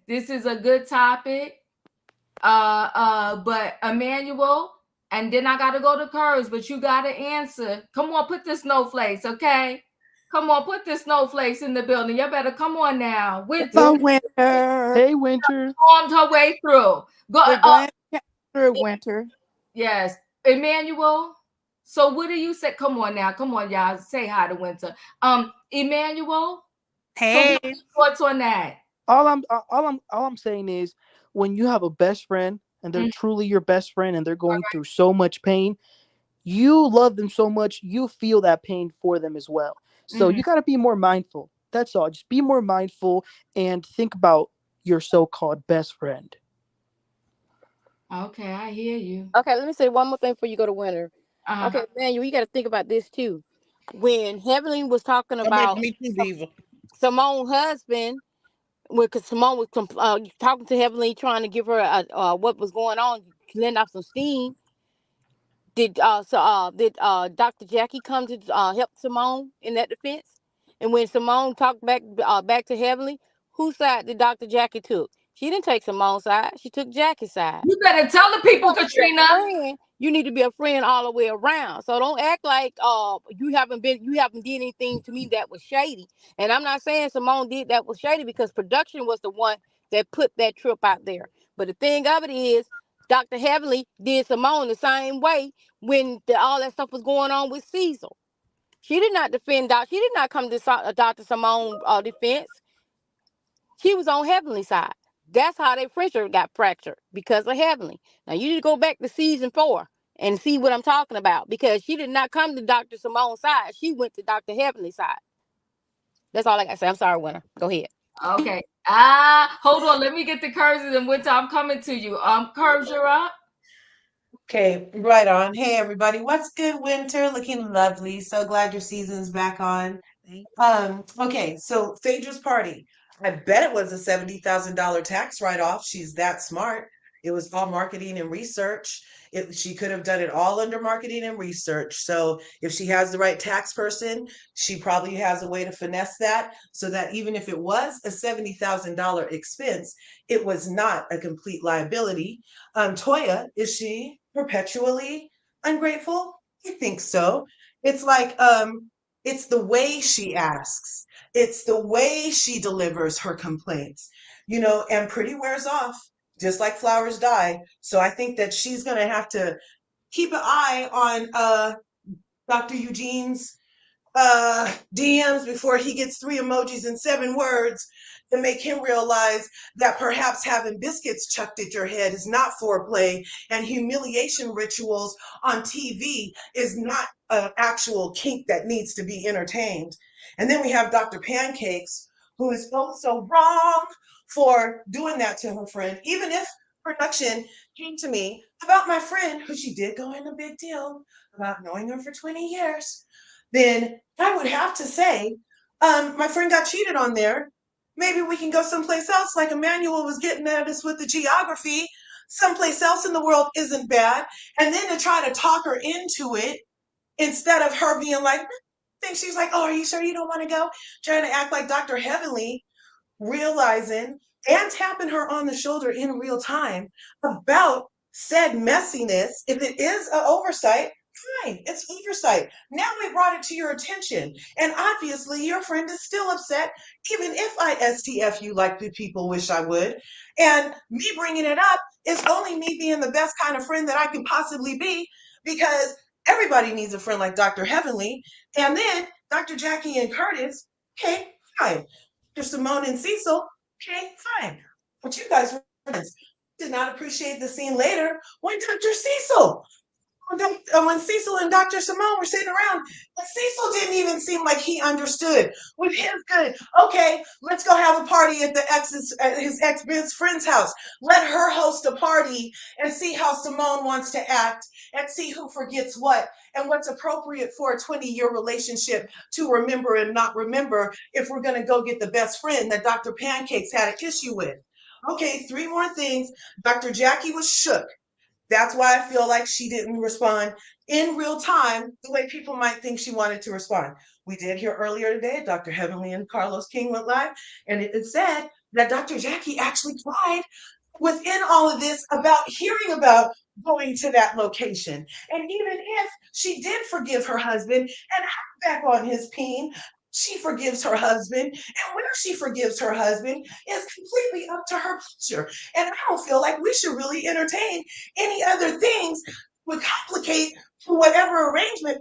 Speaker 1: This is a good topic. But Emmanuel, and then I gotta go to Curves, but you gotta answer. Come on, put the snowflakes, okay? Come on, put the snowflakes in the building. You better come on now.
Speaker 8: Winter. Winter.
Speaker 5: Hey, Winter.
Speaker 1: Stormed her way through.
Speaker 8: Winter.
Speaker 1: Yes, Emmanuel. So what do you say? Come on now, come on, y'all. Say hi to Winter. Emmanuel.
Speaker 9: Hey.
Speaker 1: So what's on that?
Speaker 5: All I'm saying is, when you have a best friend and they're truly your best friend and they're going through so much pain, you love them so much, you feel that pain for them as well. So you got to be more mindful. That's all. Just be more mindful and think about your so-called best friend.
Speaker 1: Okay, I hear you.
Speaker 3: Okay, let me say one more thing before you go to Winter. Okay, Manuel, you got to think about this too. When Heavenly was talking about Simone's husband, because Simone was talking to Heavenly, trying to give her what was going on, letting off some steam. Did Dr. Jackie come to help Simone in that defense? And when Simone talked back to Heavenly, whose side did Dr. Jackie took? She didn't take Simone's side. She took Jackie's side.
Speaker 1: You better tell the people, Katrina.
Speaker 3: You need to be a friend all the way around. So don't act like you haven't did anything to me that was shady. And I'm not saying Simone did that was shady, because production was the one that put that trip out there. But the thing of it is, Dr. Heavenly did Simone the same way when all that stuff was going on with Cecil. She did not defend Doc. She did not come to Dr. Simone's defense. She was on Heavenly's side. That's how their friendship got fractured, because of Heavenly. Now you need to go back to season 4 and see what I'm talking about, because she did not come to Dr. Simone's side. She went to Dr. Heavenly's side. That's all I got to say. I'm sorry, Winter. Go ahead.
Speaker 1: Okay. Hold on. Let me get the Curves and Winter. I'm coming to you. Curves, you're up.
Speaker 6: Okay, right on. Hey everybody, what's good, Winter? Looking lovely. So glad your season's back on. Okay, so Phaedra's party. I bet it was a $70,000 tax write-off. She's that smart. It was all marketing and research. She could have done it all under marketing and research. So if she has the right tax person, she probably has a way to finesse that, so that even if it was a $70,000 expense, it was not a complete liability. Toya, is she perpetually ungrateful? I think so. It's like, it's the way she asks. It's the way she delivers her complaints, and pretty wears off, just like flowers die. So I think that she's going to have to keep an eye on Dr. Eugene's DMs before he gets 3 emojis and 7 words to make him realize that perhaps having biscuits chucked at your head is not foreplay, and humiliation rituals on TV is not an actual kink that needs to be entertained. And then we have Dr. Pancakes, who is also wrong for doing that to her friend, even if production came to me about my friend, who she did go in a big deal about knowing her for 20 years, then I would have to say, my friend got cheated on there. Maybe we can go someplace else, like Emmanuel was getting at us with the geography. Someplace else in the world isn't bad. And then to try to talk her into it instead of her being like, think she's like, oh, are you sure you don't want to go? Trying to act like Dr. Heavenly, realizing and tapping her on the shoulder in real time about said messiness. If it is an oversight, fine, it's oversight. Now we brought it to your attention. And obviously, your friend is still upset, even if I STF you like the people wish I would. And me bringing it up is only me being the best kind of friend that I can possibly be, because everybody needs a friend like Dr. Heavenly. And then Dr. Jackie and Curtis, okay, fine. Dr. Simone and Cecil, okay, fine. But you guys were friends. Did not appreciate the scene later when Dr. Cecil, when Cecil and Dr. Simone were sitting around, but Cecil didn't even seem like he understood. With his good, okay, let's go have a party at his ex-best friend's house. Let her host a party and see how Simone wants to act and see who forgets what and what's appropriate for a 20-year relationship to remember and not remember if we're going to go get the best friend that Dr. Pancakes had an issue with. Okay, 3 more things. Dr. Jackie was shook. That's why I feel like she didn't respond in real time the way people might think she wanted to respond. We did hear earlier today, Dr. Heavenly and Carlos King went live, and it said that Dr. Jackie actually cried within all of this about hearing about going to that location. And even if she did forgive her husband and hop back on his peen, she forgives her husband. And where she forgives her husband is completely up to her pleasure. And I don't feel like we should really entertain any other things would complicate whatever arrangement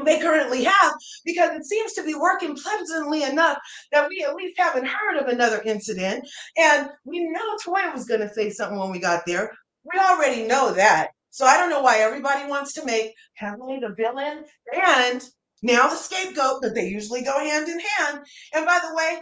Speaker 6: they currently have, because it seems to be working pleasantly enough that we at least haven't heard of another incident. And we know Toya was going to say something when we got there. We already know that. So I don't know why everybody wants to make Heavenly the villain and now the scapegoat, but they usually go hand in hand. And by the way,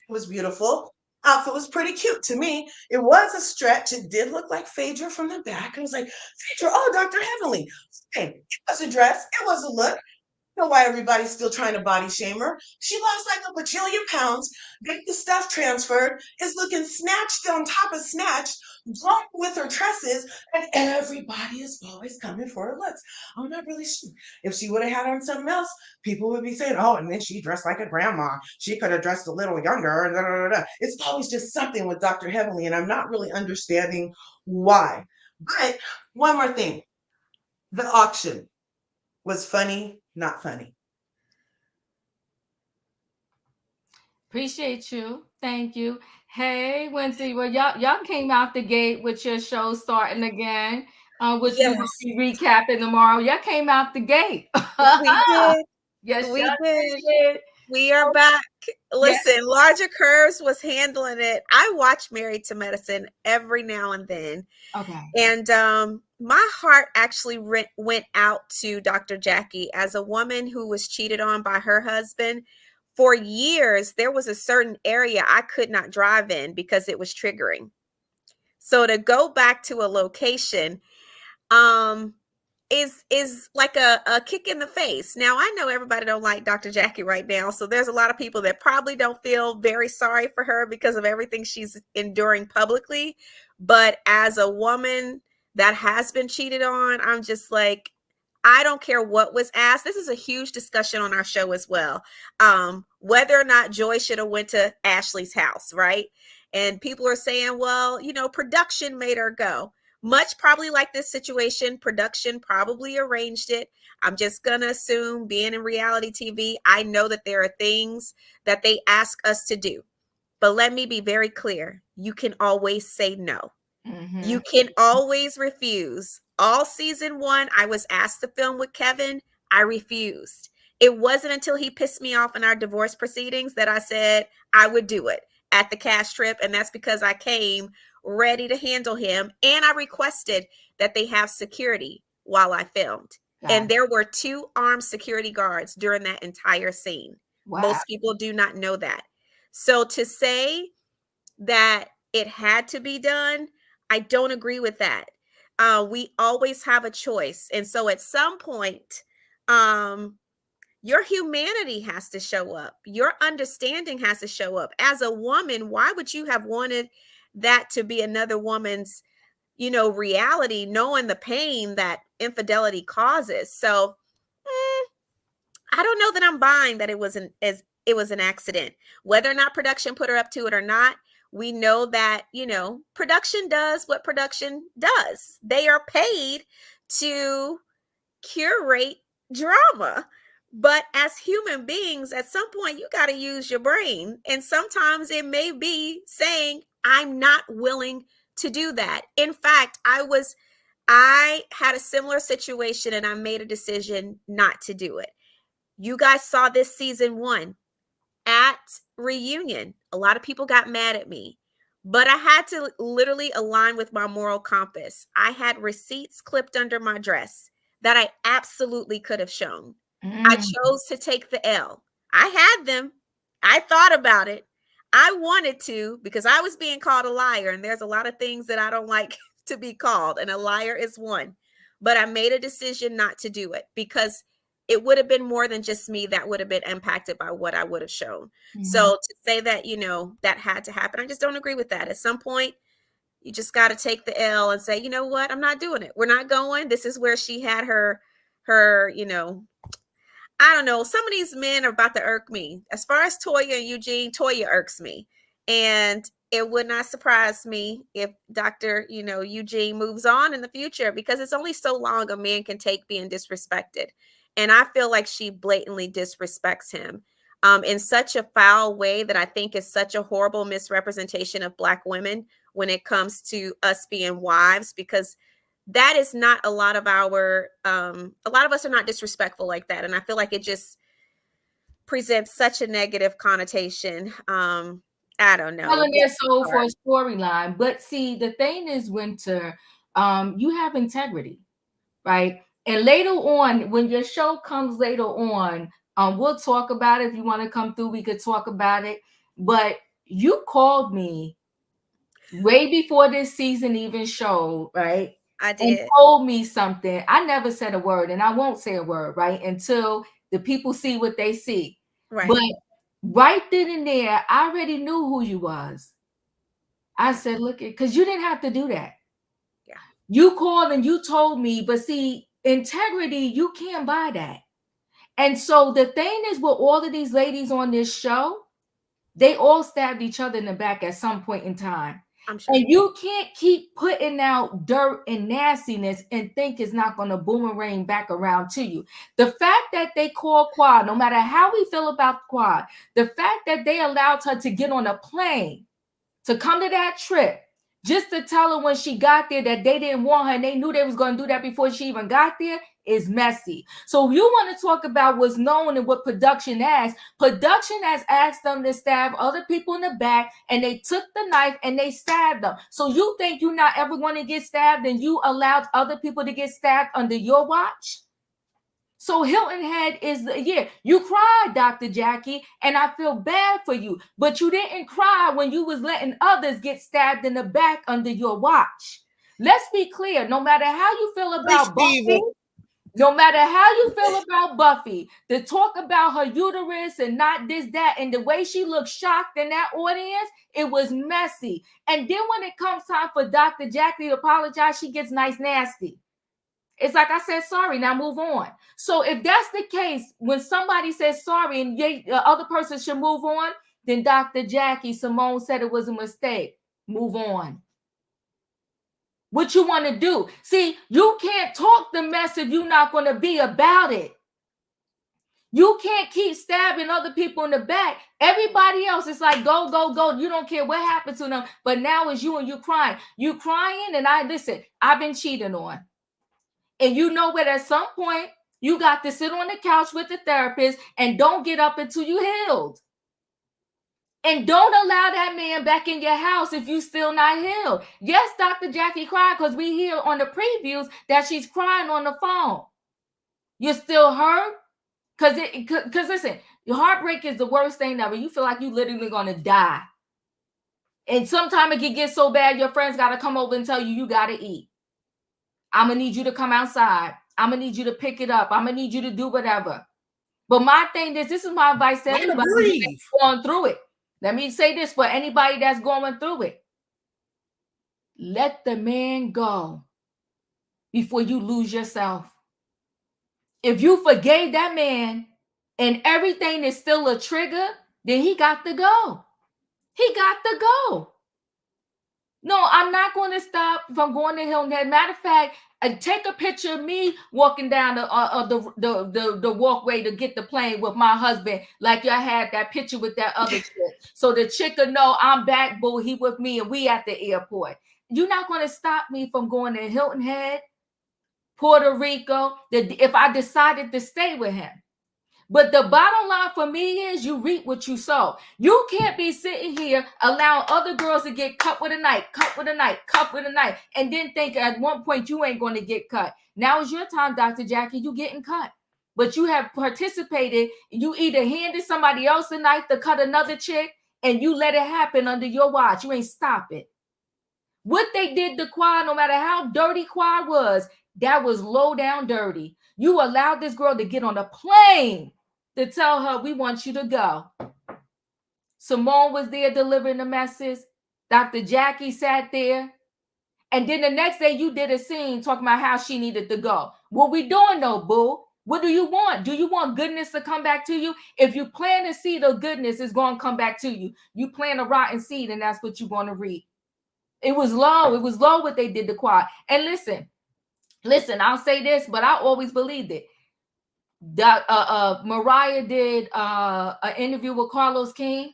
Speaker 6: it was beautiful. Outfit was pretty cute to me. It was a stretch. It did look like Phaedra from the back. I was like, Phaedra, oh, Dr. Heavenly. Okay, it was a dress. It was a look. I know why everybody's still trying to body shame her. She lost like a bajillion pounds, got the stuff transferred, is looking snatched on top of snatched, blown with her tresses, and everybody is always coming for her looks. I'm not really sure. If she would have had on something else, people would be saying, oh, and then she dressed like a grandma. She could have dressed a little younger. Da, da, da, da. It's always just something with Dr. Heavenly, and I'm not really understanding why. But one more thing. The auction was funny, not funny.
Speaker 1: Appreciate you. Thank you. Hey, Wendy. Well, y'all came out the gate with your show starting again, which we will be recapping tomorrow. Y'all came out the gate.
Speaker 9: We did.
Speaker 1: Yes,
Speaker 9: We
Speaker 1: y'all
Speaker 9: did.
Speaker 1: did.
Speaker 9: We are back. Listen, Larger Curves was handling it. I watch Married to Medicine every now and then.
Speaker 1: Okay.
Speaker 9: And my heart actually went out to Dr. Jackie as a woman who was cheated on by her husband. For years, there was a certain area I could not drive in because it was triggering. So to go back to a location is like a kick in the face. Now, I know everybody don't like Dr. Jackie right now, so there's a lot of people that probably don't feel very sorry for her because of everything she's enduring publicly. But as a woman that has been cheated on, I'm just like, I don't care what was asked. This is a huge discussion on our show as well. Whether or not Joy should have went to Ashley's house, right? And people are saying, well, production made her go. Much probably like this situation, production probably arranged it. I'm just going to assume, being in reality TV, I know that there are things that they ask us to do. But let me be very clear. You can always say no. Mm-hmm. You can always refuse. All season 1, I was asked to film with Kevin. I refused. It wasn't until he pissed me off in our divorce proceedings that I said I would do it at the cast trip. And that's because I came ready to handle him. And I requested that they have security while I filmed. And there were 2 armed security guards during that entire scene.
Speaker 1: Wow.
Speaker 9: Most people do not know that. So to say that it had to be done, I don't agree with that. We always have a choice. And so at some point, your humanity has to show up. Your understanding has to show up. As a woman, why would you have wanted that to be another woman's, reality, knowing the pain that infidelity causes? So I don't know that I'm buying that it was an accident. Whether or not production put her up to it or not, we know that, production does what production does. They are paid to curate drama. But as human beings, at some point, you got to use your brain. And sometimes it may be saying, I'm not willing to do that. In fact, I had a similar situation and I made a decision not to do it. You guys saw this season 1 at reunion. A lot of people got mad at me, but I had to literally align with my moral compass. I had receipts clipped under my dress that I absolutely could have shown. I chose to take the L. I had them. I thought about it. I wanted to, because I was being called a liar, and there's a lot of things that I don't like to be called, and a liar is one. But I made a decision not to do it because it would have been more than just me that would have been impacted by what I would have shown. So to say that, that had to happen, I just don't agree with that. At some point, you just got to take the L and say, you know what, I'm not doing it. We're not going. This is where she had her, I don't know. Some of these men are about to irk me. As far as Toya and Eugene, Toya irks me. And it would not surprise me if Dr. Eugene moves on in the future, because it's only so long a man can take being disrespected. And I feel like she blatantly disrespects him in such a foul way that I think is such a horrible misrepresentation of Black women when it comes to us being wives, because that is not a lot of us are not disrespectful like that. And I feel like it just presents such a negative connotation. I don't know.
Speaker 1: Selling their soul for a storyline. But see, the thing is, Winter, you have integrity, right? And later on, when your show comes later on, we'll talk about it. If you want to come through, we could talk about it. But you called me way before this season even showed, right?
Speaker 9: I did.
Speaker 1: And told me something. I never said a word, and I won't say a word, right? Until the people see what they see.
Speaker 9: Right.
Speaker 1: But right then and there, I already knew who you was. I said, look, because you didn't have to do that.
Speaker 9: Yeah.
Speaker 1: You called and you told me, but see, integrity, you can't buy that. And so the thing is, with all of these ladies on this show, they all stabbed each other in the back at some point in time.
Speaker 9: I'm sure.
Speaker 1: And you can't keep putting out dirt and nastiness and think it's not going to boomerang back around to you. The fact that they called Quad, no matter how we feel about Quad, the fact that they allowed her to get on a plane to come to that trip, just to tell her when she got there that they didn't want her and they knew they was going to do that before she even got there, is messy. So if you want to talk about what's known and what production has asked them to stab other people in the back, and they took the knife and they stabbed them. So you think you're not ever going to get stabbed, and you allowed other people to get stabbed under your watch? So Hilton Head is you cried, Dr. Jackie, and I feel bad for you, but you didn't cry when you was letting others get stabbed in the back under your watch. Let's be clear, no matter how you feel about Buffy, to talk about her uterus and not this, that, and the way she looked shocked in that audience, it was messy. And then when it comes time for Dr. Jackie to apologize, she gets nice nasty. It's like, I said sorry, now move on. So if that's the case, when somebody says sorry and the other person should move on, then Dr. Jackie, Simone said it was a mistake. Move on. What you want to do? See, you can't talk the mess if you're not going to be about it. You can't keep stabbing other people in the back. Everybody else is like, go, go, go. You don't care what happened to them. But now it's you and you crying. You crying, and I've been cheated on. And you know what? At some point, You got to sit on the couch with the therapist and don't get up until you healed. And don't allow that man back in your house if you still not healed. Yes, Dr. Jackie cried because we hear on the previews that she's crying on the phone. You still hurt? Because listen, your heartbreak is the worst thing ever. You feel like you literally gonna die. And sometimes it can get so bad, your friends gotta come over and tell you gotta eat. I'm gonna need you to come outside. I'm gonna need you to pick it up. I'm gonna need you to do whatever. But my thing is, this is my advice to everybody that's going through it. Let me say this for anybody that's going through it. Let the man go before you lose yourself. If you forgave that man and everything is still a trigger, then he got to go. He got to go. No, I'm not going to stop from going to Hilton Head. Matter of fact, take a picture of me walking down the walkway to get the plane with my husband, like y'all had that picture with that other chick. So the chick will know I'm back, boo. He with me, and we at the airport. You're not going to stop me from going to Hilton Head, Puerto Rico, if I decided to stay with him. But the bottom line for me is you reap what you sow. You can't be sitting here allowing other girls to get cut with a knife, and then think at one point you ain't going to get cut. Now is your time, Dr. Jackie. You getting cut. But you have participated. You either handed somebody else a knife to cut another chick, and you let it happen under your watch. You ain't stop it. What they did to Quad, no matter how dirty Quad was, that was low down dirty. You allowed this girl to get on a plane to tell her, we want you to go. Simone was there delivering the message. Dr. Jackie sat there. And then the next day you did a scene talking about how she needed to go. What we doing though, boo? What do you want? Do you want goodness to come back to you? If you plant a seed of goodness, it's going to come back to you. You plant a rotten seed and that's what you're going to reap. It was low. It was low what they did to Quad. And listen, I'll say this, but I always believed it. Mariah did an interview with Carlos King.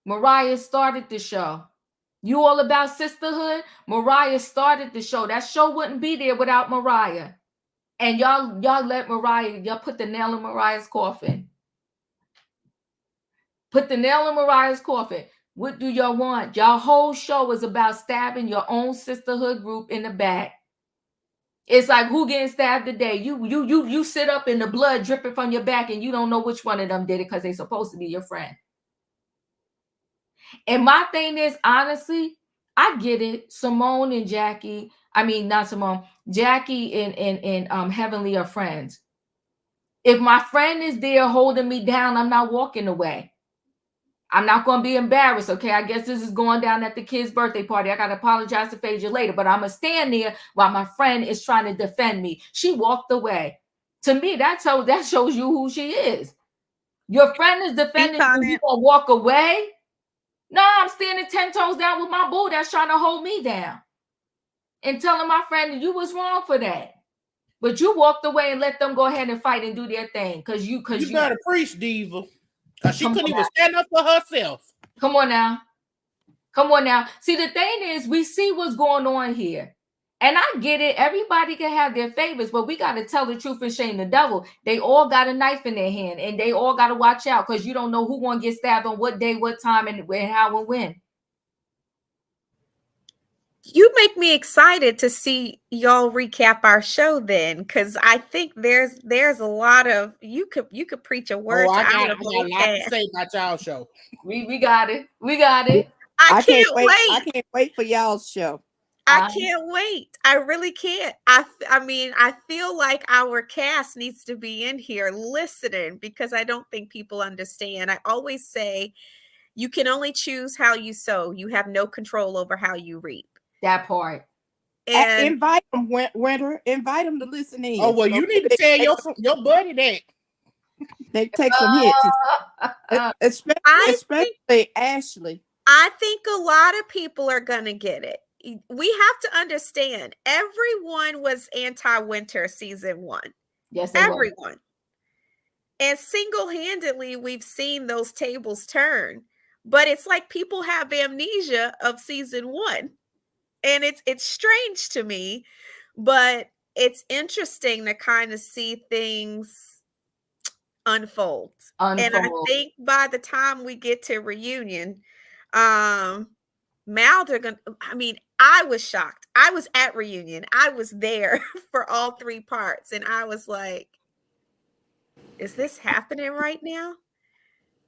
Speaker 1: Mariah started the show. You all about sisterhood? Mariah started the show. That show wouldn't be there without Mariah. And y'all let Mariah, y'all put the nail in Mariah's coffin. Put the nail in Mariah's coffin. What do y'all want? Y'all whole show is about stabbing your own sisterhood group in the back. It's like who getting stabbed today? You sit up in the blood dripping from your back and you don't know which one of them did it because they're supposed to be your friend. And my thing is, honestly, I get it. Simone and Jackie, not Simone, Jackie and Heavenly are friends. If my friend is there holding me down, I'm not walking away. I'm not going to be embarrassed, okay? I guess this is going down at the kid's birthday party. I got to apologize to Phaedra later, but I'm going to stand there while my friend is trying to defend me. She walked away. To me, that shows you who she is. Your friend is defending you. You going to walk away? No, I'm standing 10 toes down with my boo that's trying to hold me down. And telling my friend, you was wrong for that. But you walked away and let them go ahead and fight and do their thing. Because you
Speaker 2: better preach, Diva. Because she couldn't even stand up for herself.
Speaker 1: Come on now. See, the thing is, we see what's going on here. And I get it. Everybody can have their favorites, but we got to tell the truth and shame the devil. They all got a knife in their hand, and they all got to watch out because you don't know who's going to get stabbed on what day, what time, and where, how, and when.
Speaker 9: You make me excited to see y'all recap our show then, because I think there's a lot of you could preach a word.
Speaker 2: I got a lot to say about y'all show.
Speaker 1: We got it.
Speaker 9: I can't wait.
Speaker 8: I can't wait for y'all's show.
Speaker 9: I can't wait. I really can't. I feel like our cast needs to be in here listening because I don't think people understand. I always say you can only choose how you sow. You have no control over how you reap.
Speaker 1: That part.
Speaker 8: And invite them, Winter. Invite them to listen in.
Speaker 2: Oh, well, you need to tell your buddy that.
Speaker 8: They take some hits. Especially Ashley.
Speaker 9: I think a lot of people are going to get it. We have to understand everyone was anti-Winter season 1.
Speaker 1: Yes,
Speaker 9: everyone. And single-handedly, we've seen those tables turn. But it's like people have amnesia of season 1. And it's strange to me, but it's interesting to kind of see things unfold. And I think by the time we get to reunion, Mal, I was shocked. I was at reunion. I was there for all 3 parts. And I was like, is this happening right now?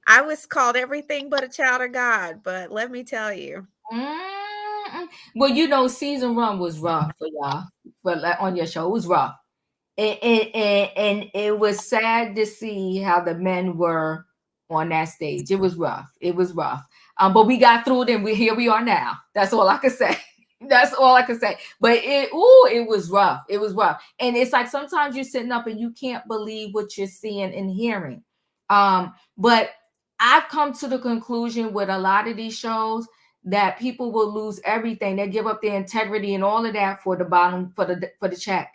Speaker 9: I was called everything but a child of God, but let me tell you.
Speaker 1: Well, you know, season 1 was rough for y'all, but on your show, it was rough. And it was sad to see how the men were on that stage. It was rough. It was rough. But we got through it, and here we are now. That's all I could say. That's all I could say. But it was rough. It was rough. And it's like sometimes you're sitting up and you can't believe what you're seeing and hearing. But I've come to the conclusion with a lot of these shows that people will lose everything. They give up their integrity and all of that for the check.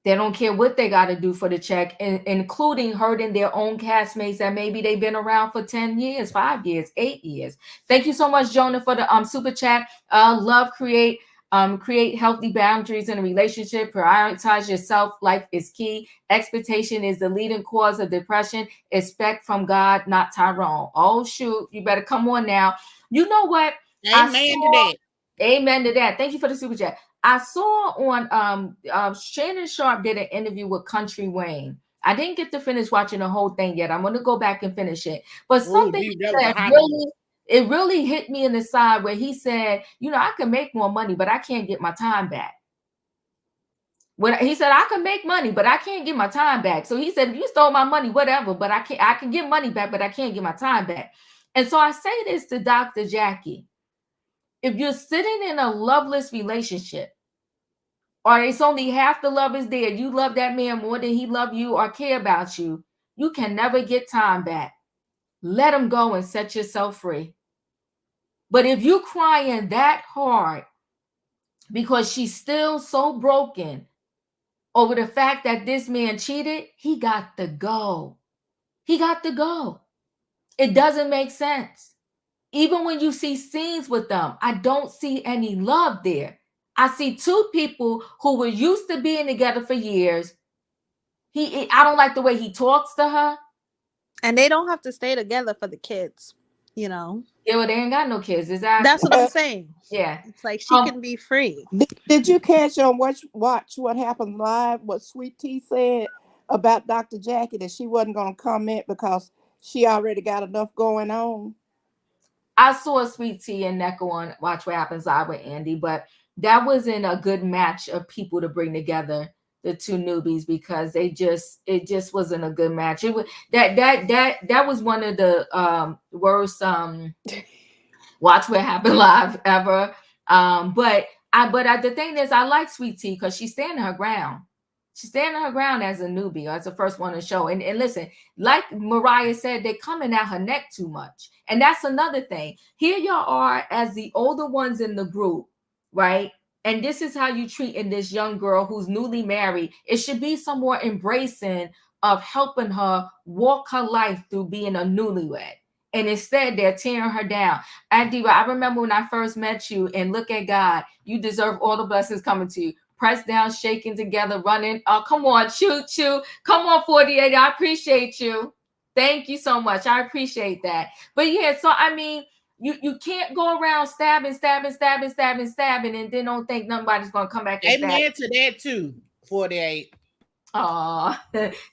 Speaker 1: They don't care what they got to do for the check, including hurting their own castmates that maybe they've been around for 10 years, 5 years, 8 years. Thank you so much, Jonah, for the super chat. Love, create healthy boundaries in a relationship. Prioritize yourself. Life is key. Expectation is the leading cause of depression. Expect from God, not Tyrone. Oh, shoot. You better come on now. You know what?
Speaker 2: Amen to that.
Speaker 1: Amen to that. Thank you for the super chat. I saw on Shannon Sharp did an interview with Country Wayne. I didn't get to finish watching the whole thing yet. I'm going to go back and finish it. But something it really hit me in the side where he said, you know, I can make more money, but I can't get my time back. When he said I can make money, but I can't get my time back. So he said, if you stole my money, whatever, but I can get money back, but I can't get my time back. And so I say this to Dr. Jackie. If you're sitting in a loveless relationship, or it's only half the love is there, you love that man more than he love you or care about you, you can never get time back. Let him go and set yourself free. But if you're crying that hard because she's still so broken over the fact that this man cheated, he got to go. He got to go. It doesn't make sense. Even when you see scenes with them, I don't see any love there. I see 2 people who were used to being together for years. I don't like the way he talks to her.
Speaker 10: And they don't have to stay together for the kids, you know?
Speaker 1: Yeah, well, they ain't got no kids. Exactly.
Speaker 10: That's what I'm saying.
Speaker 1: Yeah.
Speaker 10: It's like she can be free.
Speaker 8: Did you catch on watch what happened live? What Sweet Tea said about Dr. Jackie, that she wasn't going to comment because she already got enough going on?
Speaker 1: I saw Sweet Tea and Neko on Watch What Happens Live with Andy, but that wasn't a good match of people to bring together, the 2 newbies, because it just wasn't a good match. It was that was one of the worst Watch What Happened Live ever. But the thing is, I like Sweet Tea because she's standing her ground. She's standing her ground as a newbie, or as the first one to show. And listen, like Mariah said, they're coming at her neck too much. And that's another thing. Here y'all are as the older ones in the group, right? And this is how you treating this young girl who's newly married. It should be some more embracing of helping her walk her life through being a newlywed. And instead, they're tearing her down. Diva, I remember when I first met you, and look at God, you deserve all the blessings coming to you. Pressed down, shaking together, running. Oh, come on, choo. Come on, 48. I appreciate you. Thank you so much. I appreciate that. But yeah, so I mean, you can't go around stabbing, and then don't think nobody's gonna come back and stab.
Speaker 2: Amen to that too. 48.
Speaker 1: Oh,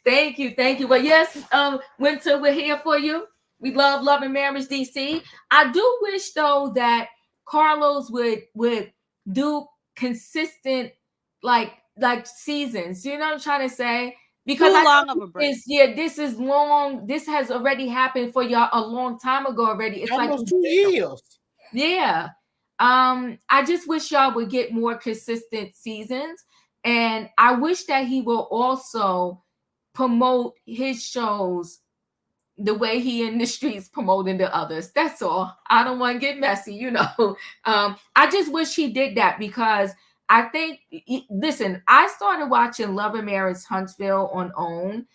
Speaker 1: thank you. But yes, Winter, we're here for you. We love and marriage, DC. I do wish though that Carlos would do consistent like seasons. You know what I'm trying to say? Because
Speaker 10: too long of a break.
Speaker 1: This is long. This has already happened for y'all a long time ago already. It's
Speaker 2: almost
Speaker 1: like
Speaker 2: 2 years.
Speaker 1: Yeah. I just wish y'all would get more consistent seasons. And I wish that he will also promote his shows the way he in the streets promoting the others. That's all. I don't want to get messy, you know. I just wish he did that, because I think, listen, I started watching Love and Marriage Huntsville on OWN,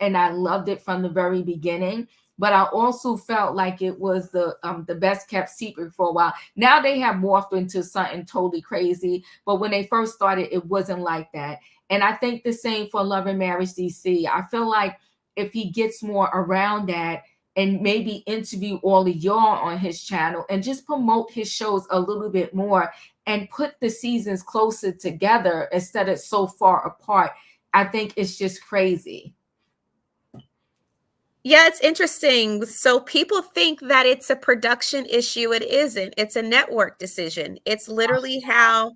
Speaker 1: and I loved it from the very beginning. but I also felt like it was the best kept secret for a while. Now they have morphed into something totally crazy, but when they first started, it wasn't like that. And I think the same for Love and Marriage DC. I feel like if he gets more around that and maybe interview all of y'all on his channel and just promote his shows a little bit more and put the seasons closer together instead of so far apart, I think it's just crazy.
Speaker 9: Yeah, it's interesting. So people think that it's a production issue. It isn't. It's a network decision. It's literally how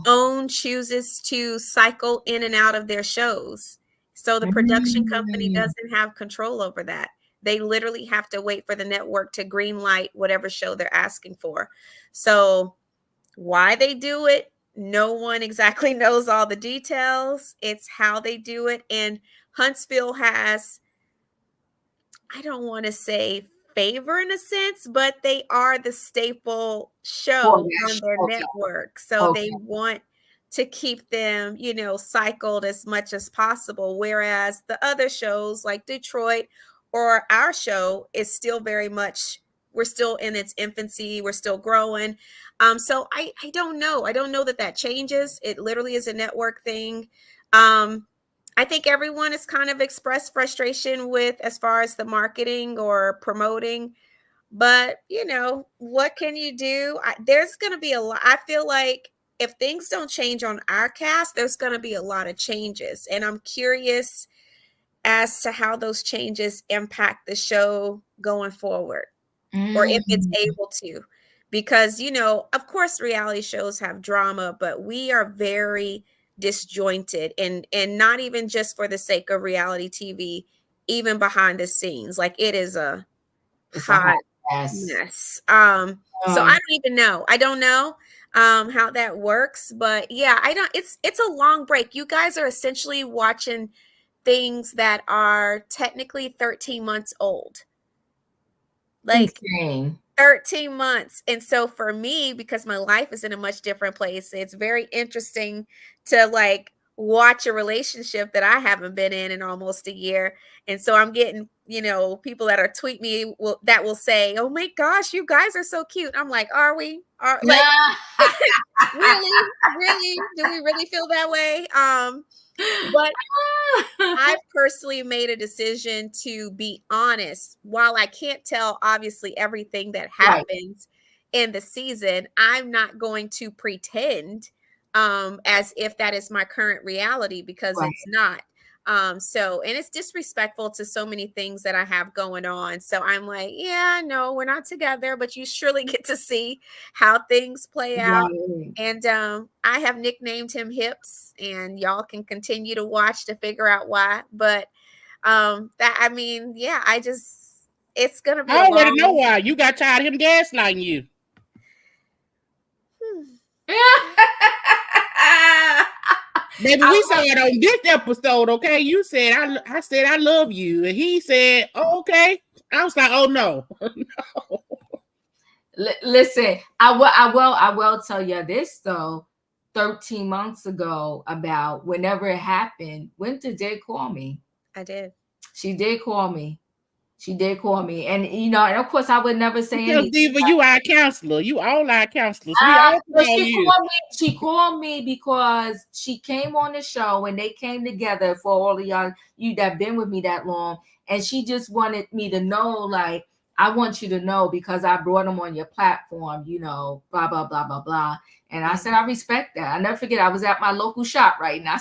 Speaker 9: OWN chooses to cycle in and out of their shows. So the production company doesn't have control over that. They literally have to wait for the network to green light whatever show they're asking for. So why they do it, no one exactly knows all the details. It's how they do it. And Huntsville has, I don't want to say favor in a sense, but they are the staple show on their network. So they want to keep them, you know, cycled as much as possible. Whereas the other shows like Detroit or our show is still very much, we're still in its infancy. We're still growing. So I don't know. I don't know that changes. It literally is a network thing. I think everyone has kind of expressed frustration with as far as the marketing or promoting, but you know, what can you do? There's going to be a lot. I feel like if things don't change on our cast, there's going to be a lot of changes. And I'm curious as to how those changes impact the show going forward, or if it's able to. Because, you know, of course, reality shows have drama, but we are very disjointed, and not even just for the sake of reality TV, even behind the scenes. Like it is a hot mess. So I don't even know. I don't know how that works, but yeah, it's a long break. You guys are essentially watching things that are technically 13 months old. Like
Speaker 1: insane.
Speaker 9: 13 months. And so for me, because my life is in a much different place, it's very interesting to like watch a relationship that I haven't been in almost a year. And so I'm getting, you know, people that are tweet me that will say, "Oh my gosh, you guys are so cute." I'm like, are we? Like really? Do we really feel that way? But I personally made a decision to be honest. While I can't tell, obviously, everything that happens in the season, I'm not going to pretend as if that is my current reality, because it's not. So, and it's disrespectful to so many things that I have going on. So I'm like, yeah, no, we're not together, but you surely get to see how things play out. And I have nicknamed him Hips, and y'all can continue to watch to figure out why. But I mean, yeah, it's gonna be.
Speaker 2: I already know why. You got tired of him gaslighting you. Maybe we saw it on this episode, okay? You said I said I love you, and he said, oh, okay. I was like, oh no.
Speaker 1: No. Listen, I will tell you this though. 13 months ago, about whenever it happened, Winter did call me.
Speaker 9: I did.
Speaker 1: She did call me. She did call me, and you know, and of course, I would never say anything.
Speaker 2: Diva, you our counselor. You all our counselors. We all call you.
Speaker 1: She called me because she came on the show, and they came together for all of y'all, you that been with me that long, and she just wanted me to know, like, I want you to know because I brought them on your platform, you know, blah blah blah blah blah. And I said, I respect that. I never forget. I was at my local shop, right? And I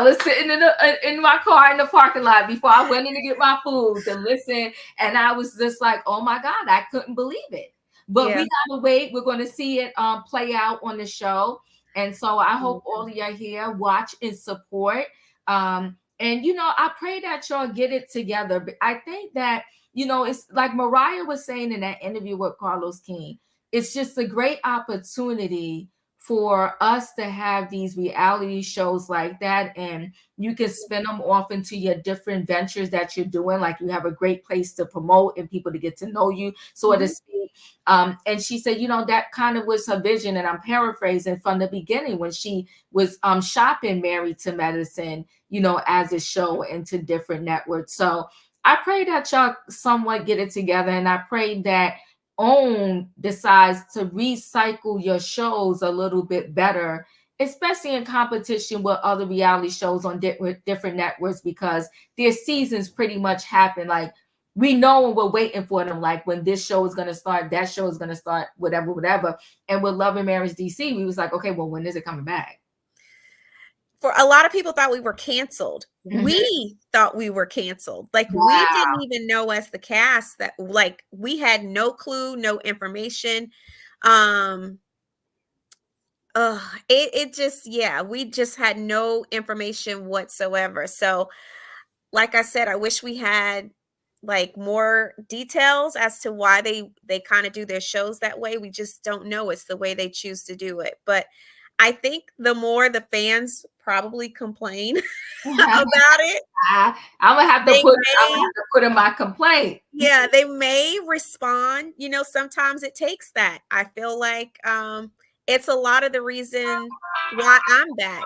Speaker 1: was sitting in my car in the parking lot before I went in to get my food to listen. And I was just like, oh my God, I couldn't believe it. But we gotta wait. We're going to see it play out on the show. And so I hope all of y'all here watch and support. And, you know, I pray that y'all get it together. But I think that, you know, it's like Mariah was saying in that interview with Carlos King. It's just a great opportunity for us to have these reality shows like that, and you can spin them off into your different ventures that you're doing. Like you have a great place to promote and people to get to know you, so to speak. And she said, you know, that kind of was her vision, and I'm paraphrasing, from the beginning when she was shopping Married to Medicine, you know, as a show into different networks. So I pray that y'all somewhat get it together, and I pray that OWN decides to recycle your shows a little bit better, especially in competition with other reality shows on different networks, because their seasons pretty much happen. Like, we know when we're waiting for them, like when this show is going to start, that show is going to start, whatever. And with Love and Marriage DC, we was like, okay, well, when is it coming back?
Speaker 9: For a lot of people thought we were canceled. We thought we were canceled. Like, we didn't even know as the cast that, like, we had no clue, no information. It just, yeah, we just had no information whatsoever. So, like I said, I wish we had like more details as to why they kind of do their shows that way. We just don't know. It's the way they choose to do it. But I think the more the fans probably complain about it,
Speaker 1: I'm gonna have to put in my complaint.
Speaker 9: Yeah, they may respond. You know, sometimes it takes that. I feel like it's a lot of the reason why I'm back.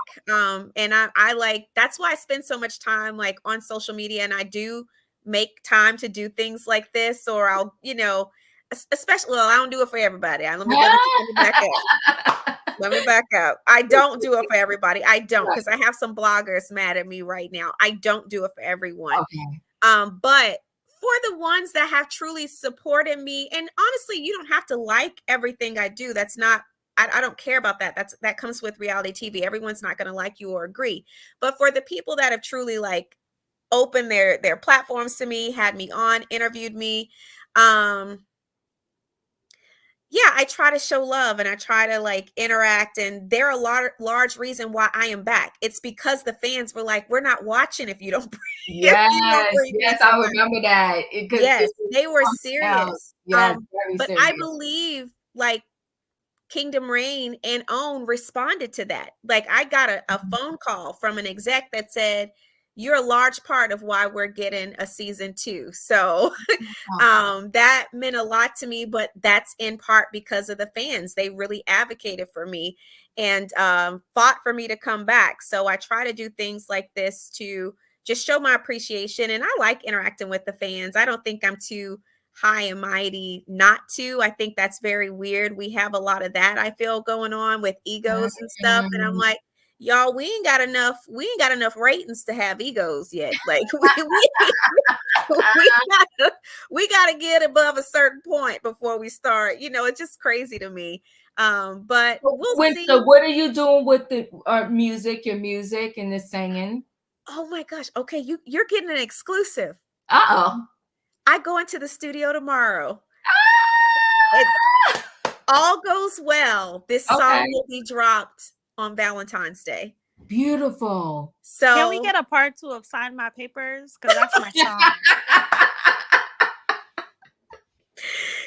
Speaker 9: And I like, that's why I spend so much time like on social media, and I do make time to do things like this, or I'll, you know, especially, well, I don't do it for everybody. Let me back up. Let me back up. I don't do it for everybody. I don't, because I have some bloggers mad at me right now. I don't do it for everyone.
Speaker 1: Okay.
Speaker 9: But for the ones that have truly supported me, and honestly, you don't have to like everything I do. That's not, I don't care about that. That comes with reality TV. Everyone's not going to like you or agree. But for the people that have truly like opened their platforms to me, had me on, interviewed me, yeah, I try to show love and I try to like interact, and they're a large reason why I am back. It's because the fans were like, we're not watching if you don't bring,
Speaker 1: yes, I remember that.
Speaker 9: Yes, they were serious.
Speaker 1: Yes,
Speaker 9: but
Speaker 1: serious.
Speaker 9: I believe like Kingdom Reign and OWN responded to that. Like, I got a phone call from an exec that said, you're a large part of why we're getting a season 2. So that meant a lot to me, but that's in part because of the fans. They really advocated for me and fought for me to come back. So I try to do things like this to just show my appreciation. And I like interacting with the fans. I don't think I'm too high and mighty not to. I think that's very weird. We have a lot of that, I feel, going on with egos and stuff. And I'm like, y'all, we ain't got enough ratings to have egos yet. Like, we gotta get above a certain point before we start. You know, it's just crazy to me. But we'll see.
Speaker 1: So what are you doing with the music, your music and the singing?
Speaker 9: Oh my gosh. Okay, you're getting an exclusive.
Speaker 1: Uh-oh.
Speaker 9: I go into the studio tomorrow. All goes well. This song will be dropped on Valentine's Day.
Speaker 1: Beautiful.
Speaker 9: So
Speaker 10: can we get a part 2 of Sign My Papers? Because that's my song.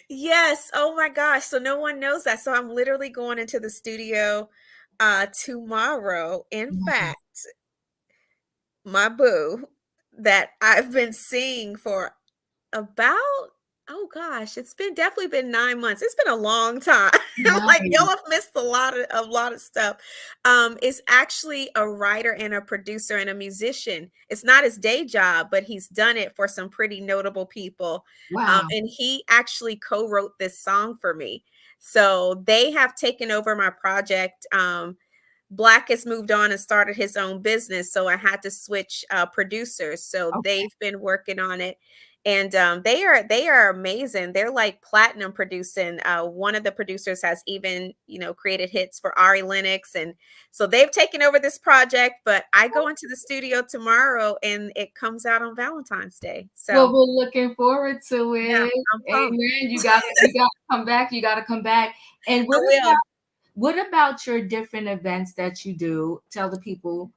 Speaker 9: Yes. Oh my gosh. So no one knows that. So I'm literally going into the studio tomorrow. In fact, my boo that I've been seeing for about, oh gosh, it's definitely been 9 months. It's been a long time. Like, y'all have missed a lot of stuff. Is actually a writer and a producer and a musician. It's not his day job, but he's done it for some pretty notable people.
Speaker 1: Wow.
Speaker 9: And he actually co-wrote this song for me. So they have taken over my project. Black has moved on and started his own business, so I had to switch producers. So they've been working on it. And they are amazing. They're like platinum producing. One of the producers has even, you know, created hits for Ari Lennox. And so they've taken over this project, but I go into the studio tomorrow and it comes out on Valentine's Day. So
Speaker 1: well, we're looking forward to it.
Speaker 9: Yeah,
Speaker 1: Amen. You got to come back. You got to come back. And what about your different events that you do? Tell the people.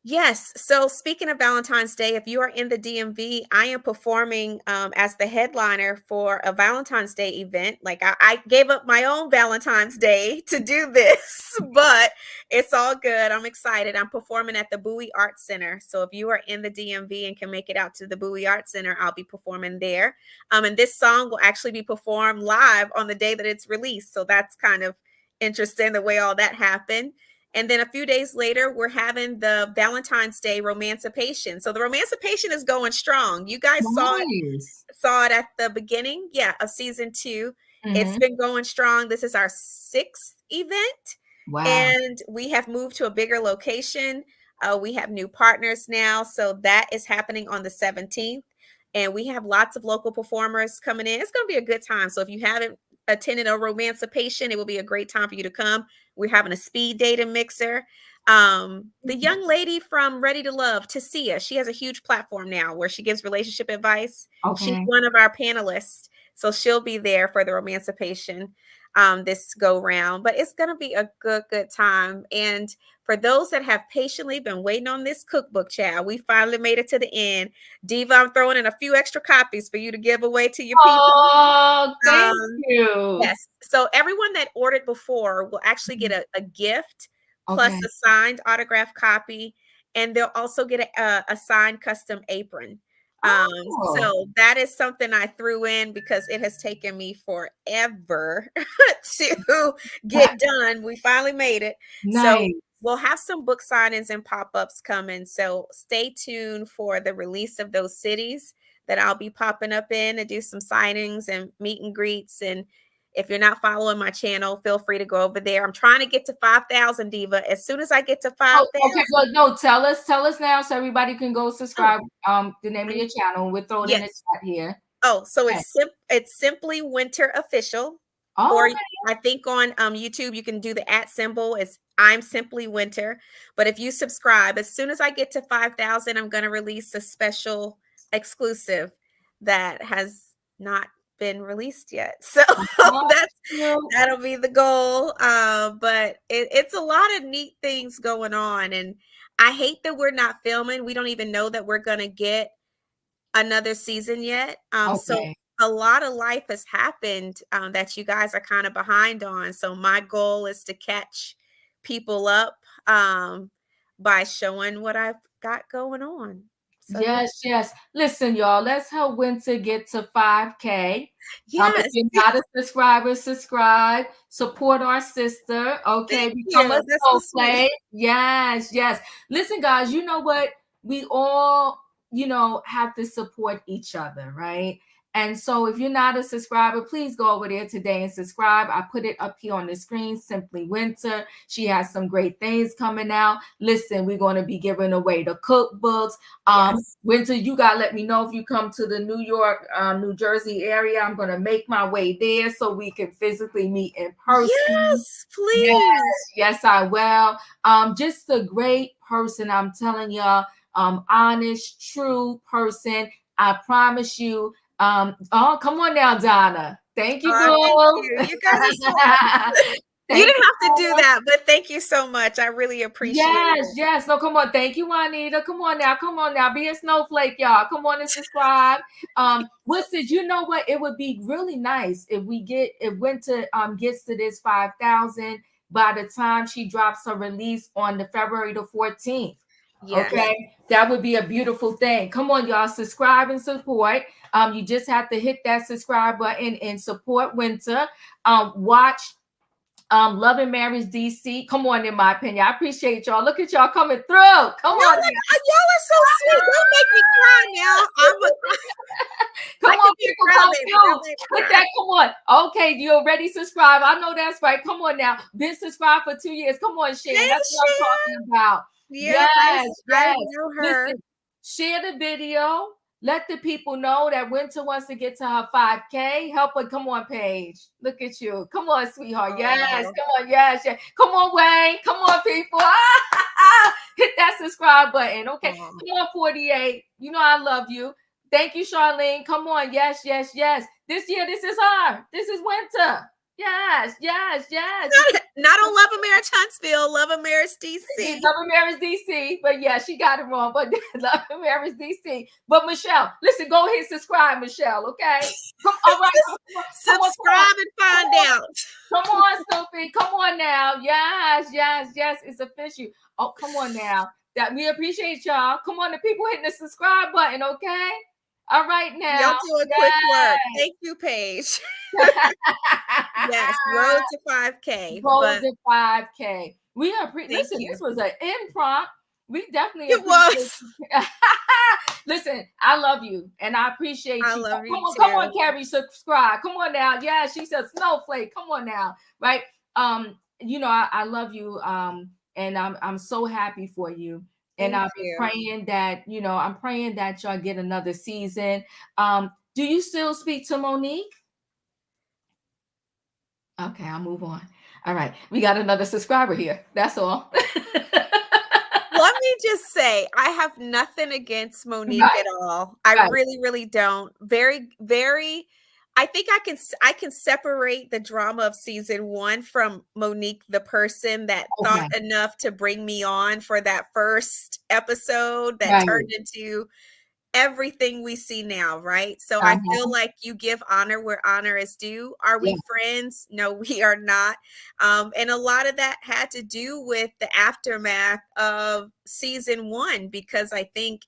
Speaker 9: Yes. So speaking of Valentine's Day, if you are in the DMV, I am performing as the headliner for a Valentine's Day event. Like, I gave up my own Valentine's Day to do this, but it's all good. I'm excited. I'm performing at the Bowie Art Center. So if you are in the DMV and can make it out to the Bowie Art Center, I'll be performing there. And this song will actually be performed live on the day that it's released. So that's kind of interesting the way all that happened. And then a few days later, we're having the Valentine's Day Romancipation. So the Romancipation is going strong. You guys
Speaker 1: Nice.
Speaker 9: saw it at the beginning, of season 2. It's
Speaker 1: Mhm.
Speaker 9: been going strong. This is our 6th event,
Speaker 1: Wow.
Speaker 9: and we have moved to a bigger location. We have new partners now, so that is happening on the 17th, and we have lots of local performers coming in. It's going to be a good time. So if you haven't attended a Romancipation, it will be a great time for you to come. We're having a speed dating mixer. The young lady from Ready to Love, Tasia, she has a huge platform now where she gives relationship advice. She's
Speaker 1: Okay.
Speaker 9: one of our panelists, so she'll be there for the Romancipation this go round. But it's going to be a good time. And for those that have patiently been waiting on this cookbook, child, we finally made it to the end. Diva, I'm throwing in a few extra copies for you to give away to your people.
Speaker 1: Oh, thank you.
Speaker 9: Yes. So everyone that ordered before will actually get a gift plus
Speaker 1: Okay.
Speaker 9: a signed autograph copy, and they'll also get a signed custom apron.
Speaker 1: Oh.
Speaker 9: So that is something I threw in because it has taken me forever to get done. We finally made it. So
Speaker 1: Nice.
Speaker 9: we'll have some book signings and pop-ups coming. So stay tuned for the release of those cities that I'll be popping up in to do some signings and meet and greets. And if you're not following my channel, feel free to go over there. I'm trying to get to 5,000, Diva. As soon as I get to 5,000.
Speaker 1: Okay, well, no, tell us now so everybody can go subscribe. The name of your channel. We'll throw it in the chat here.
Speaker 9: Oh, so it's Simply Winter Official.
Speaker 1: Oh,
Speaker 9: Or
Speaker 1: okay.
Speaker 9: I think on YouTube you can do the @ symbol. It's I'm Simply Winter. But if you subscribe, as soon as I get to 5,000, I'm going to release a special exclusive that has not been released yet. So that'll be the goal. But it's a lot of neat things going on, and I hate that we're not filming. We don't even know that we're going to get another season yet. So a lot of life has happened that you guys are kind of behind on. So my goal is to catch people up by showing what I've got going on. So
Speaker 1: Yes. Listen, y'all, let's help Winter get to 5K.
Speaker 9: Yes.
Speaker 1: If you're not a subscriber, subscribe. Support our sister. Okay, become a soul play. Yes. Listen, guys, you know what? We all, have to support each other, right? And so if you're not a subscriber, please go over there today and subscribe. I put it up here on the screen, Simply Winter. She has some great things coming out. Listen, we're going to be giving away the cookbooks. Winter, you got to let me know if you come to the New York, New Jersey area. I'm going to make my way there so we can physically meet in person.
Speaker 9: Yes, please.
Speaker 1: Yes, I will. Just a great person. I'm telling y'all, honest, true person. I promise you. Oh, come on now, Donna. Thank you, girl.
Speaker 9: Thank you. You guys are so you didn't have to do that, but thank you so much. I really appreciate it.
Speaker 1: Yes. No, come on. Thank you, Juanita. Come on now. Be a snowflake, y'all. Come on and subscribe. Listen, you know what? It would be really nice if Winter gets to this 5,000 by the time she drops her release on the February the 14th. Yes. Okay, that would be a beautiful thing. Come on, y'all, subscribe and support. You just have to hit that subscribe button and support Winter. Watch Love and Marriage DC. Come on, in my opinion. I appreciate y'all. Look at y'all coming through. Come on.
Speaker 9: Y'all are so sweet. Don't make me cry now.
Speaker 1: Come on, people, come through. Put that, come on. Okay, you already subscribed. I know that's right. Come on now. Been subscribed for 2 years. Come on, Shan. That's what I'm talking about. Yes.
Speaker 9: I know her.
Speaker 1: Listen, share the video. Let the people know that Winter wants to get to her 5K. Help her. Come on, Paige. Look at you. Come on, sweetheart. Yes. Come on. Yes. Come on, Wayne. Come on, people. Hit that subscribe button. Okay. Come on, 48. You know I love you. Thank you, Charlene. Come on. Yes. This year, this is her. This is Winter. Yes.
Speaker 9: Not on Love and Marriage Huntsville, Love and Marriage DC.
Speaker 1: Love and Marriage DC. But yeah, she got it wrong. But Love and Marriage DC. But Michelle, listen, go ahead and subscribe, Michelle. Okay. All right.
Speaker 9: Subscribe and find out.
Speaker 1: Come on, Sophie. Come on now. Yes. It's official. Oh, come on now. That we appreciate y'all. Come on, the people hitting the subscribe button. Okay. All right now.
Speaker 9: Y'all doing quick work. Thank you, Paige. Yes, road to 5K.
Speaker 1: Road to 5K. We listen. This was an impromptu. We definitely
Speaker 9: It was.
Speaker 1: Listen, I love you and I appreciate
Speaker 9: I
Speaker 1: you.
Speaker 9: love you
Speaker 1: Come on,
Speaker 9: too.
Speaker 1: Carrie, subscribe. Come on now. Yeah, she said snowflake. Come on now, right? You know, I love you. And I'm so happy for you. And
Speaker 9: Thank
Speaker 1: I'll be
Speaker 9: you.
Speaker 1: praying that, you know, I'm praying that y'all get another season. Do you still speak to Monique? Okay, I'll move on. All right, we got another subscriber here. That's all.
Speaker 9: Let me just say, I have nothing against Monique
Speaker 1: Right,
Speaker 9: at all. I
Speaker 1: right.
Speaker 9: really, really don't. Very, very. I think I can separate the drama of season 1 from Monique, the person that
Speaker 1: Okay,
Speaker 9: thought enough to bring me on for that first episode that
Speaker 1: right.
Speaker 9: turned into everything we see now, right? So I feel
Speaker 1: Uh-huh.
Speaker 9: like you give honor where honor is due. Are
Speaker 1: Yeah,
Speaker 9: we friends? No, we are not. And a lot of that had to do with the aftermath of season 1, because I think,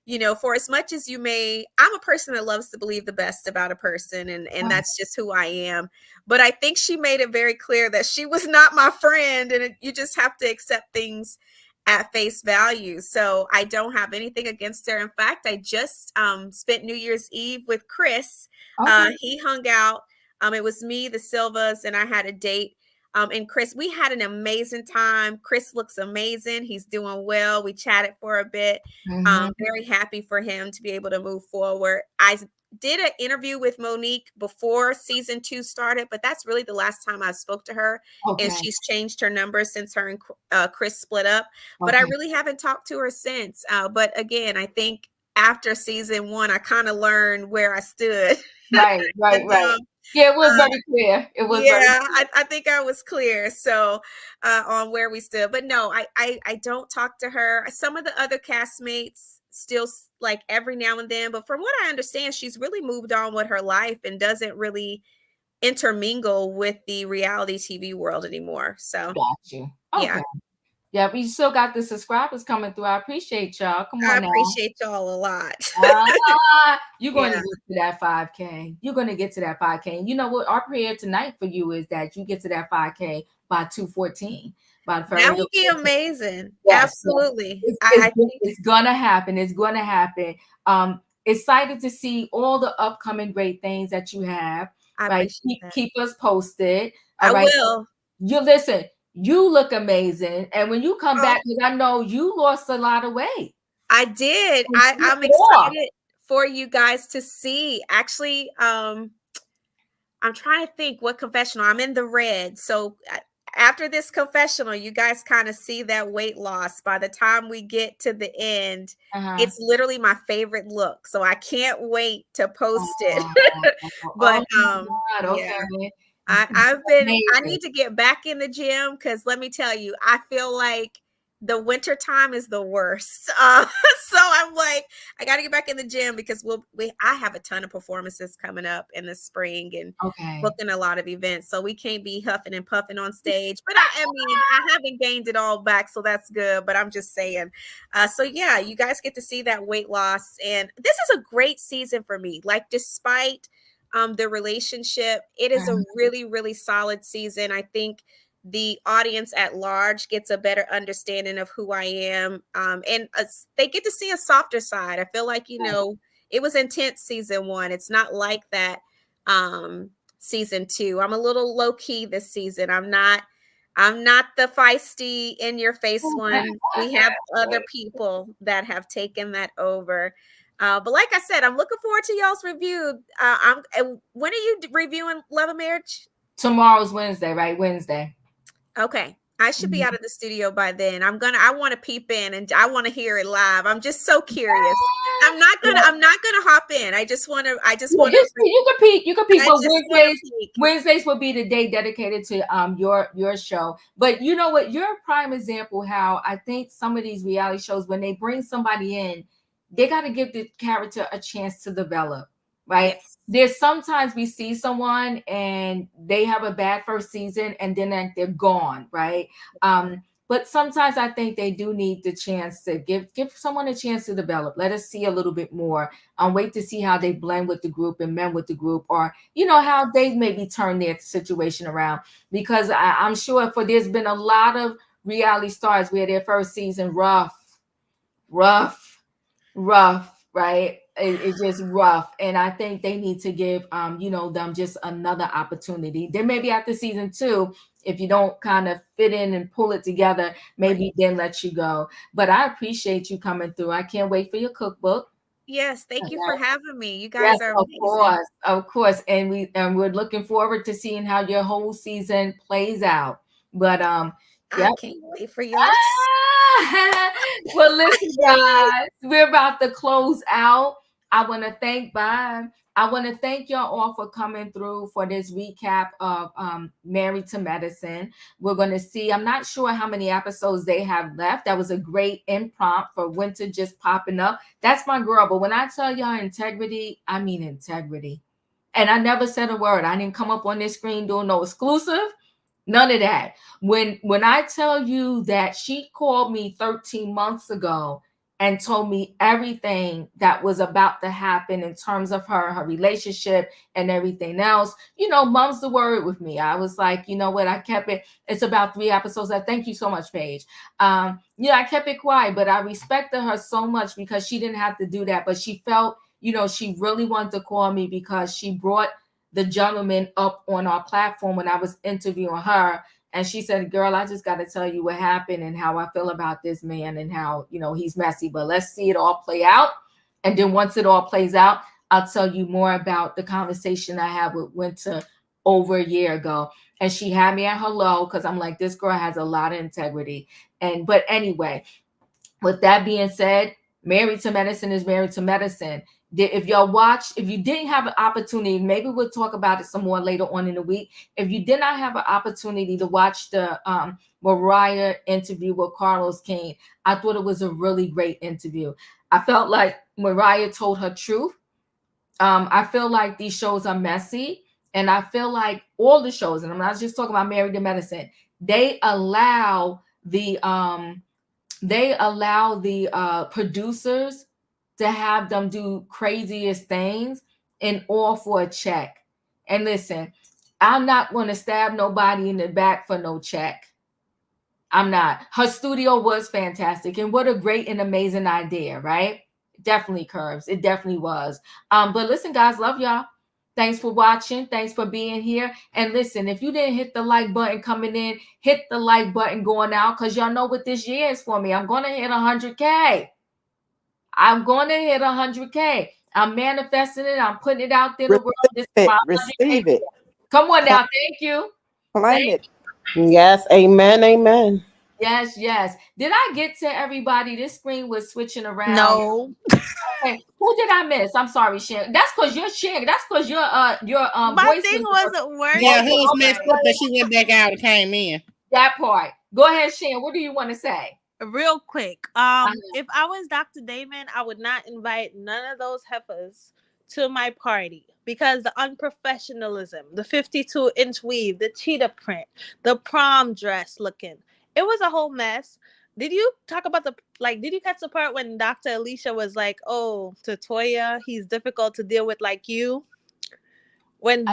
Speaker 9: you know, for as much as you may, I'm a person that loves to believe the best about a person, and that's just who I am. But I think she made it very clear that she was not my friend, and you just have to accept things at face value. So I don't have anything against her. In fact, I just spent New Year's Eve with Chris.
Speaker 1: okay.
Speaker 9: He hung out. It was me, the Silvas, and I had a date. And Chris, we had an amazing time. Chris looks amazing. He's doing well. We chatted for a bit.
Speaker 1: Mhm.
Speaker 9: Very happy for him to be able to move forward. I did an interview with Monique before season 2 started, but that's really the last time I spoke to her. And
Speaker 1: Okay,
Speaker 9: she's changed her number since her and Chris split up. But I
Speaker 1: okay.
Speaker 9: really haven't talked to her since. But again, I think after season 1, I kind of learned where I stood.
Speaker 1: Right, right,
Speaker 9: And
Speaker 1: right. Yeah, it was very clear. It was very
Speaker 9: yeah,
Speaker 1: clear.
Speaker 9: I think I was clear. So on where we stood. But no, I don't talk to her. Some of the other castmates still like every now and then. But from what I understand, she's really moved on with her life and doesn't really intermingle with the reality TV world anymore. So
Speaker 1: Got you.
Speaker 9: yeah,
Speaker 1: Okay. Yeah, we still got the subscribers coming through. I appreciate y'all. Come
Speaker 9: I
Speaker 1: on now.
Speaker 9: appreciate y'all a lot.
Speaker 1: You're going to
Speaker 9: Yeah.
Speaker 1: get to that 5K. You're going to get to that 5K. And you know what? Our prayer tonight for you is that you get to that 5K by 214. By
Speaker 9: That
Speaker 1: February the
Speaker 9: would be
Speaker 1: 14th.
Speaker 9: amazing.
Speaker 1: Yes, yes.
Speaker 9: Absolutely.
Speaker 1: It's,
Speaker 9: I think
Speaker 1: it's gonna happen. It's gonna happen. Excited to see all the upcoming great things that you have.
Speaker 9: I
Speaker 1: Right.
Speaker 9: appreciate that.
Speaker 1: Keep us posted.
Speaker 9: I
Speaker 1: All right.
Speaker 9: will.
Speaker 1: You listen, you look amazing. And when you come
Speaker 9: Oh,
Speaker 1: back, because I know you lost a lot of weight.
Speaker 9: I did.
Speaker 1: And you
Speaker 9: I'm
Speaker 1: off.
Speaker 9: excited for you guys to see. Actually, I'm trying to think what confessional. I'm in the red. So after this confessional, you guys kind of see that weight loss. By the time we get to the end,
Speaker 1: Uh-huh.
Speaker 9: it's literally my favorite look. So I can't wait to post it. But
Speaker 1: oh my God,
Speaker 9: yeah.
Speaker 1: okay.
Speaker 9: I need to get back in the gym because let me tell you, I feel like the winter time is the worst. So I'm like, I got to get back in the gym because I have a ton of performances coming up in the spring and booking a lot of events. So we can't be huffing and puffing on stage. But I mean, I haven't gained it all back, so that's good. But I'm just saying. So yeah, you guys get to see that weight loss, and this is a great season for me. Like despite the relationship, it is a really, really solid season. I think the audience at large gets a better understanding of who I am. And they get to see a softer side. I feel like, you know, it was intense season 1. It's not like that season 2. I'm a little low key this season. I'm not the feisty in your face one. We have other people that have taken that over. But like I said, I'm looking forward to y'all's review. When are you reviewing Love and Marriage?
Speaker 1: Tomorrow's Wednesday, right? Wednesday.
Speaker 9: Okay. I should be out of the studio by then. I want to peep in and I want to hear it live. I'm just so curious. I'm not gonna hop in. You
Speaker 1: can peek, but Wednesdays will be the day dedicated to your show. But you know what? You're a prime example how I think some of these reality shows, when they bring somebody in, they got to give the character a chance to develop, right? Yes. There's sometimes we see someone and they have a bad first season and then they're gone, right? But sometimes I think they do need the chance to give someone a chance to develop. Let us see a little bit more. Wait to see how they blend with the group and mend with the group, or you know how they maybe turn their situation around. Because I'm sure there's been a lot of reality stars where their first season rough, right? It's just rough. And I think they need to give them just another opportunity. Then maybe after season 2, if you don't kind of fit in and pull it together, maybe then let you go. But I appreciate you coming through. I can't wait for your cookbook.
Speaker 9: Yes, thank you for having me. You
Speaker 1: Yes,
Speaker 9: guys are
Speaker 1: of
Speaker 9: amazing.
Speaker 1: course. And we're looking forward to seeing how your whole season plays out. But
Speaker 9: I
Speaker 1: yeah.
Speaker 9: can't wait for yours.
Speaker 1: Well, listen, guys, we're about to close out. I want to thank y'all all for coming through for this recap of Married to Medicine. We're going to see, I'm not sure how many episodes they have left. That was a great impromptu for Winter just popping up. That's my girl. But when I tell y'all integrity, I mean integrity. And I never said a word. I didn't come up on this screen doing no exclusive. None of that. When I tell you that she called me 13 months ago and told me everything that was about to happen in terms of her relationship and everything else, mom's the word with me. I was like, you know what? I kept it. It's about 3 episodes. Thank you so much, Paige. I kept it quiet, but I respected her so much because she didn't have to do that. But she felt, she really wanted to call me because she brought the gentleman up on our platform when I was interviewing her. And she said, girl, I just got to tell you what happened and how I feel about this man and how, he's messy, but let's see it all play out. And then once it all plays out, I'll tell you more about the conversation I had with Winter over a year ago. And she had me at her low because I'm like, this girl has a lot of integrity. But anyway, with that being said, Married to Medicine is Married to Medicine. If you didn't have an opportunity, maybe we'll talk about it some more later on in the week. If you did not have an opportunity to watch the Mariah interview with Carlos King, I thought it was a really great interview. I felt like Mariah told her truth. I feel like these shows are messy, and I feel like all the shows, and I'm not just talking about Married to Medicine, they allow the producers to have them do craziest things and all for a check. And listen, I'm not going to stab nobody in the back for no check. I'm not. Her studio was fantastic, and what a great and amazing idea, right? Definitely curves. It definitely was. But listen, guys, love y'all. Thanks for watching. Thanks for being here. And listen, if you didn't hit the like button coming in, hit the like button going out, because y'all know what this year is for me. I'm going to hit 100K. I'm going to hit 100K. I'm manifesting it. I'm putting it out there in the world. This is my 100K.
Speaker 8: Receive it.
Speaker 1: Come on now. Thank you.
Speaker 8: Claim it.
Speaker 4: Yes, amen.
Speaker 1: Yes. Did I get to everybody? This screen was switching around.
Speaker 10: No.
Speaker 1: Okay. Who did I miss? I'm sorry, Shan. That's because you're Shan. That's because your
Speaker 10: My
Speaker 1: voice
Speaker 10: thing wasn't working.
Speaker 2: Yeah, who was messed up, but she went back out and came in.
Speaker 1: That part. Go ahead, Shan. What do you want to say?
Speaker 10: Real quick. If I was Dr. Damon, I would not invite none of those heifers to my party because the unprofessionalism, the 52-inch weave, the cheetah print, the prom dress looking, it was a whole mess. Did you talk about did you catch the part when Dr. Alicia was like, oh, to Toya, he's difficult to deal with like you? When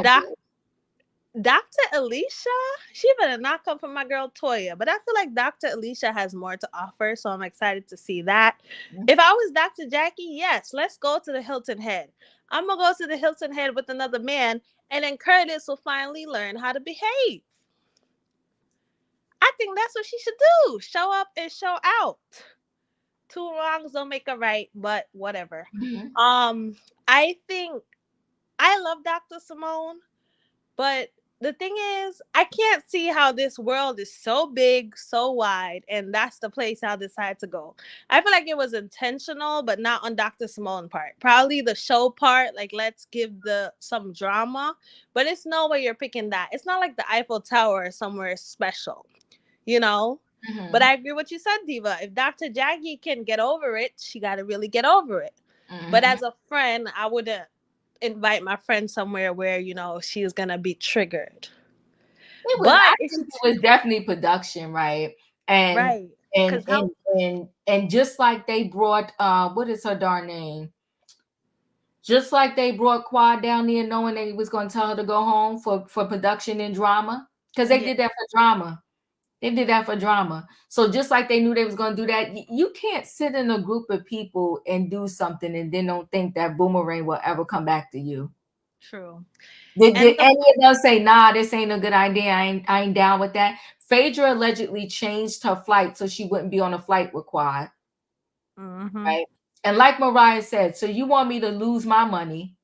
Speaker 10: Dr. Alicia, she better not come from my girl Toya. But I feel like Dr. Alicia has more to offer, so I'm excited to see that. If I was Dr. Jackie, yes, let's go to the Hilton Head. I'm going to go to the Hilton Head with another man, and then Curtis will finally learn how to behave. I think that's what she should do. Show up and show out. 2 wrongs don't make a right, but whatever. I think I love Dr. Simone, but the thing is, I can't see how this world is so big, so wide, and that's the place I'll decide to go. I feel like it was intentional, but not on Dr. Simone's part. Probably the show part, like let's give some drama, but it's no way you're picking that. It's not like the Eiffel Tower or somewhere special, But I agree with what you said, Diva. If Dr. Jackie can get over it, she got to really get over it. But as a friend, I wouldn't invite my friend somewhere where she's gonna be triggered.
Speaker 1: I think it was definitely production, right? And
Speaker 10: right.
Speaker 1: And just like they brought what is her darn name? Just like they brought Quad down there knowing they was gonna tell her to go home for production and drama. Because they did that for drama. They did that for drama. So just like they knew they was going to do that, you can't sit in a group of people and do something and then don't think that boomerang will ever come back to you.
Speaker 10: True.
Speaker 1: Did
Speaker 10: And
Speaker 1: any of them say, nah, this ain't a good idea? I ain't down with that. Phaedra allegedly changed her flight so she wouldn't be on a flight with Quad. Right. And like Mariah said, so you want me to lose my money.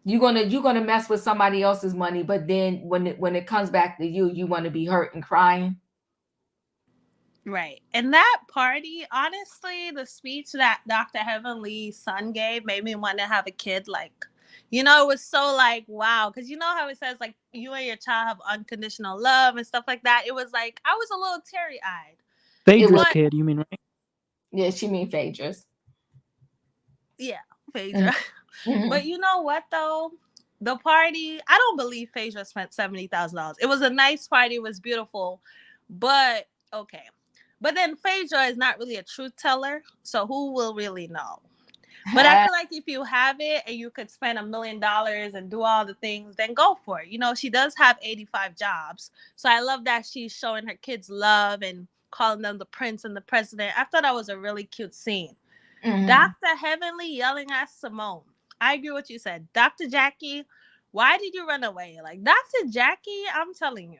Speaker 1: You're gonna mess with somebody else's money, but then when it comes back to you, you want to be hurt and crying.
Speaker 10: Right. And that party, honestly, the speech that Dr. Heavenly's son gave made me want to have a kid. Like, it was so like, wow. Because you know how it says, like, you and your child have unconditional love and stuff like that. It was like, I was a little teary-eyed.
Speaker 5: Phaedra's kid, you mean, right?
Speaker 1: Yeah, she mean Phaedra's.
Speaker 10: Yeah, Phaedra. Mm-hmm. But you know what, though? The party, I don't believe Phaedra spent $70,000. It was a nice party. It was beautiful. But, okay. But then Phaedra is not really a truth teller, so who will really know? But I feel like if you have it and you could spend $1 million and do all the things, then go for it. She does have 85 jobs. So I love that she's showing her kids love and calling them the prince and the president. I thought that was a really cute scene. Mm-hmm. Dr. Heavenly yelling at Simone. I agree with what you said. Dr. Jackie, why did you run away? Like, Dr. Jackie, I'm telling you.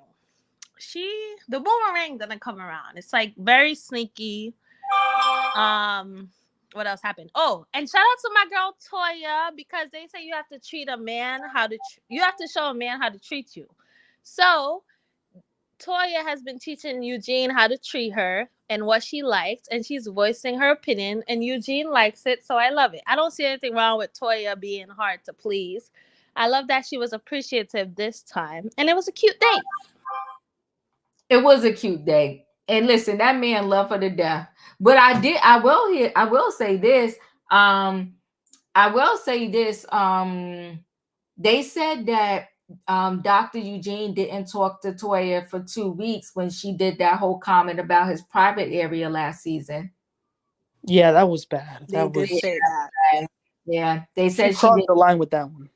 Speaker 10: The boomerang didn't come around. It's like very sneaky. What else happened? Oh, and shout out to my girl Toya, because they say you have to treat a man you have to show a man how to treat you. So Toya has been teaching Eugene how to treat her and what she liked, and she's voicing her opinion, and Eugene likes it, so I love it. I don't see anything wrong with Toya being hard to please. I love that she was appreciative this time, and it was a cute date.
Speaker 1: It was a cute day. And listen, that man loved her to death. But I will say this. They said that Dr. Eugene didn't talk to Toya for 2 weeks when she did that whole comment about his private area last season.
Speaker 5: Yeah, that was bad.
Speaker 10: They did say that.
Speaker 1: Yeah, they said
Speaker 5: she crossed the line with that one.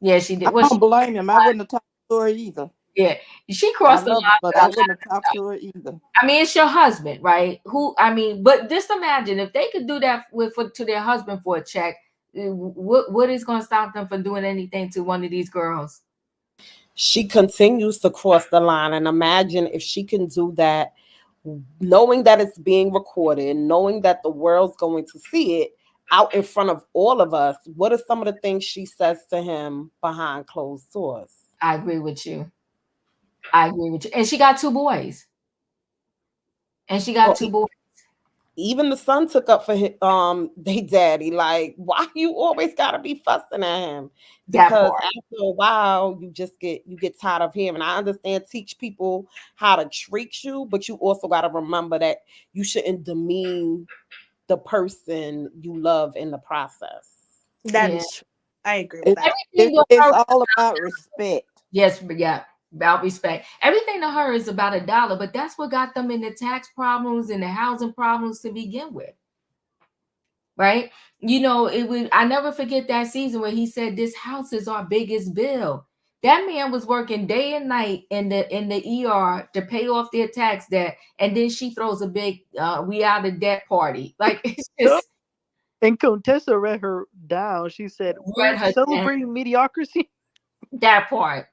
Speaker 1: Yeah, she did.
Speaker 8: I don't blame him. I wouldn't have talked to her either.
Speaker 1: Yeah, she crossed the line.
Speaker 8: But I wouldn't have talked to her either.
Speaker 1: I mean, it's your husband, right? But just imagine if they could do that to their husband for a check. What is going to stop them from doing anything to one of these girls?
Speaker 4: She continues to cross the line, and imagine if she can do that, knowing that it's being recorded, knowing that the world's going to see it out in front of all of us. What are some of the things she says to him behind closed doors?
Speaker 1: I agree with you. And she got 2 boys.
Speaker 4: Even the son took up for his, they daddy. Like, why you always gotta be fussing at him? Because after a while, you get tired of hearing. I understand, teach people how to treat you, but you also gotta remember that you shouldn't demean the person you love in the process.
Speaker 10: That is true. I agree with that.
Speaker 8: It's all about respect.
Speaker 1: Yes, yeah. About respect. Everything to her is about $1, but that's what got them in the tax problems and the housing problems to begin with. Right? I never forget that season where he said, this house is our biggest bill. That man was working day and night in the ER to pay off their tax debt, and then she throws a big we out of debt party. Like, it's just.
Speaker 5: And Contessa read her down. She said, we're celebrating mediocrity.
Speaker 1: That part.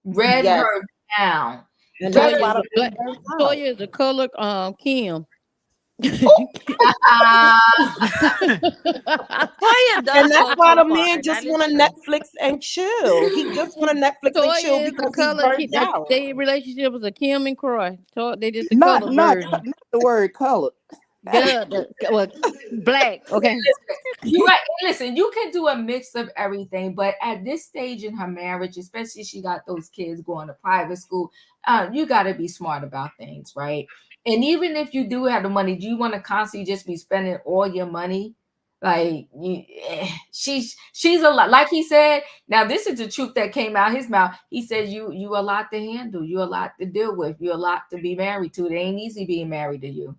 Speaker 1: Read her down.
Speaker 3: Toya is the color Kim.
Speaker 4: And that's why the man just want to Netflix and chill. He just want to Netflix and chill because he's burnt out.
Speaker 3: Their relationship was a Kim and Croy. They just the color version.
Speaker 8: Not the word color.
Speaker 3: Black. Okay.
Speaker 1: Listen, you can do a mix of everything, but at this stage in her marriage, especially she got those kids going to private school, you got to be smart about things, right? And even if you do have the money, do you want to constantly just be spending all your money? Like, she's a lot. Like he said, now this is the truth that came out his mouth. He said, you a lot to handle. You a lot to deal with. You a lot to be married to. It ain't easy being married to you.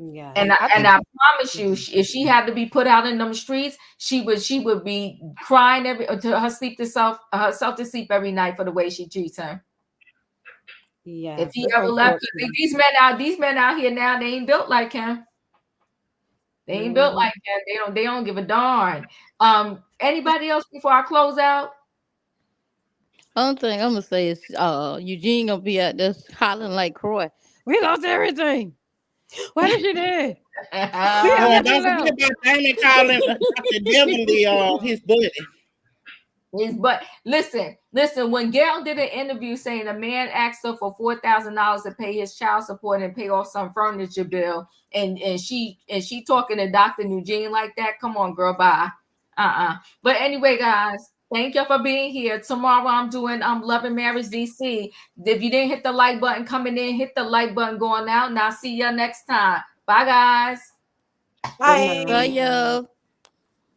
Speaker 1: Yeah, and I promise you, if she had to be put out in them streets, she would be crying herself to sleep every night for the way she treats him.
Speaker 11: Yes,
Speaker 1: If he
Speaker 11: it's
Speaker 1: ever left,
Speaker 11: unfortunate.
Speaker 1: these men out here now, they ain't built like him. They ain't built like him. They don't give a darn. Anybody else before I close out?
Speaker 3: Only thing I'm gonna say is Eugene gonna be out there hollering like Croy. We lost everything. What did she do? We
Speaker 2: Oh, and
Speaker 3: got
Speaker 2: don't forget about Damon calling Dr. Beverly his buddy.
Speaker 1: But listen. When Gail did an interview saying a man asked her for $4,000 to pay his child support and pay off some furniture bill, and she talking to Dr. Eugene like that. Come on, girl, bye. But anyway, guys, thank you for being here. Tomorrow I'm doing Love and Marriage DC. If you didn't hit the like button coming in, hit the like button going out. And I'll see you next time. Bye, guys.
Speaker 6: Bye.
Speaker 3: Bye, yo.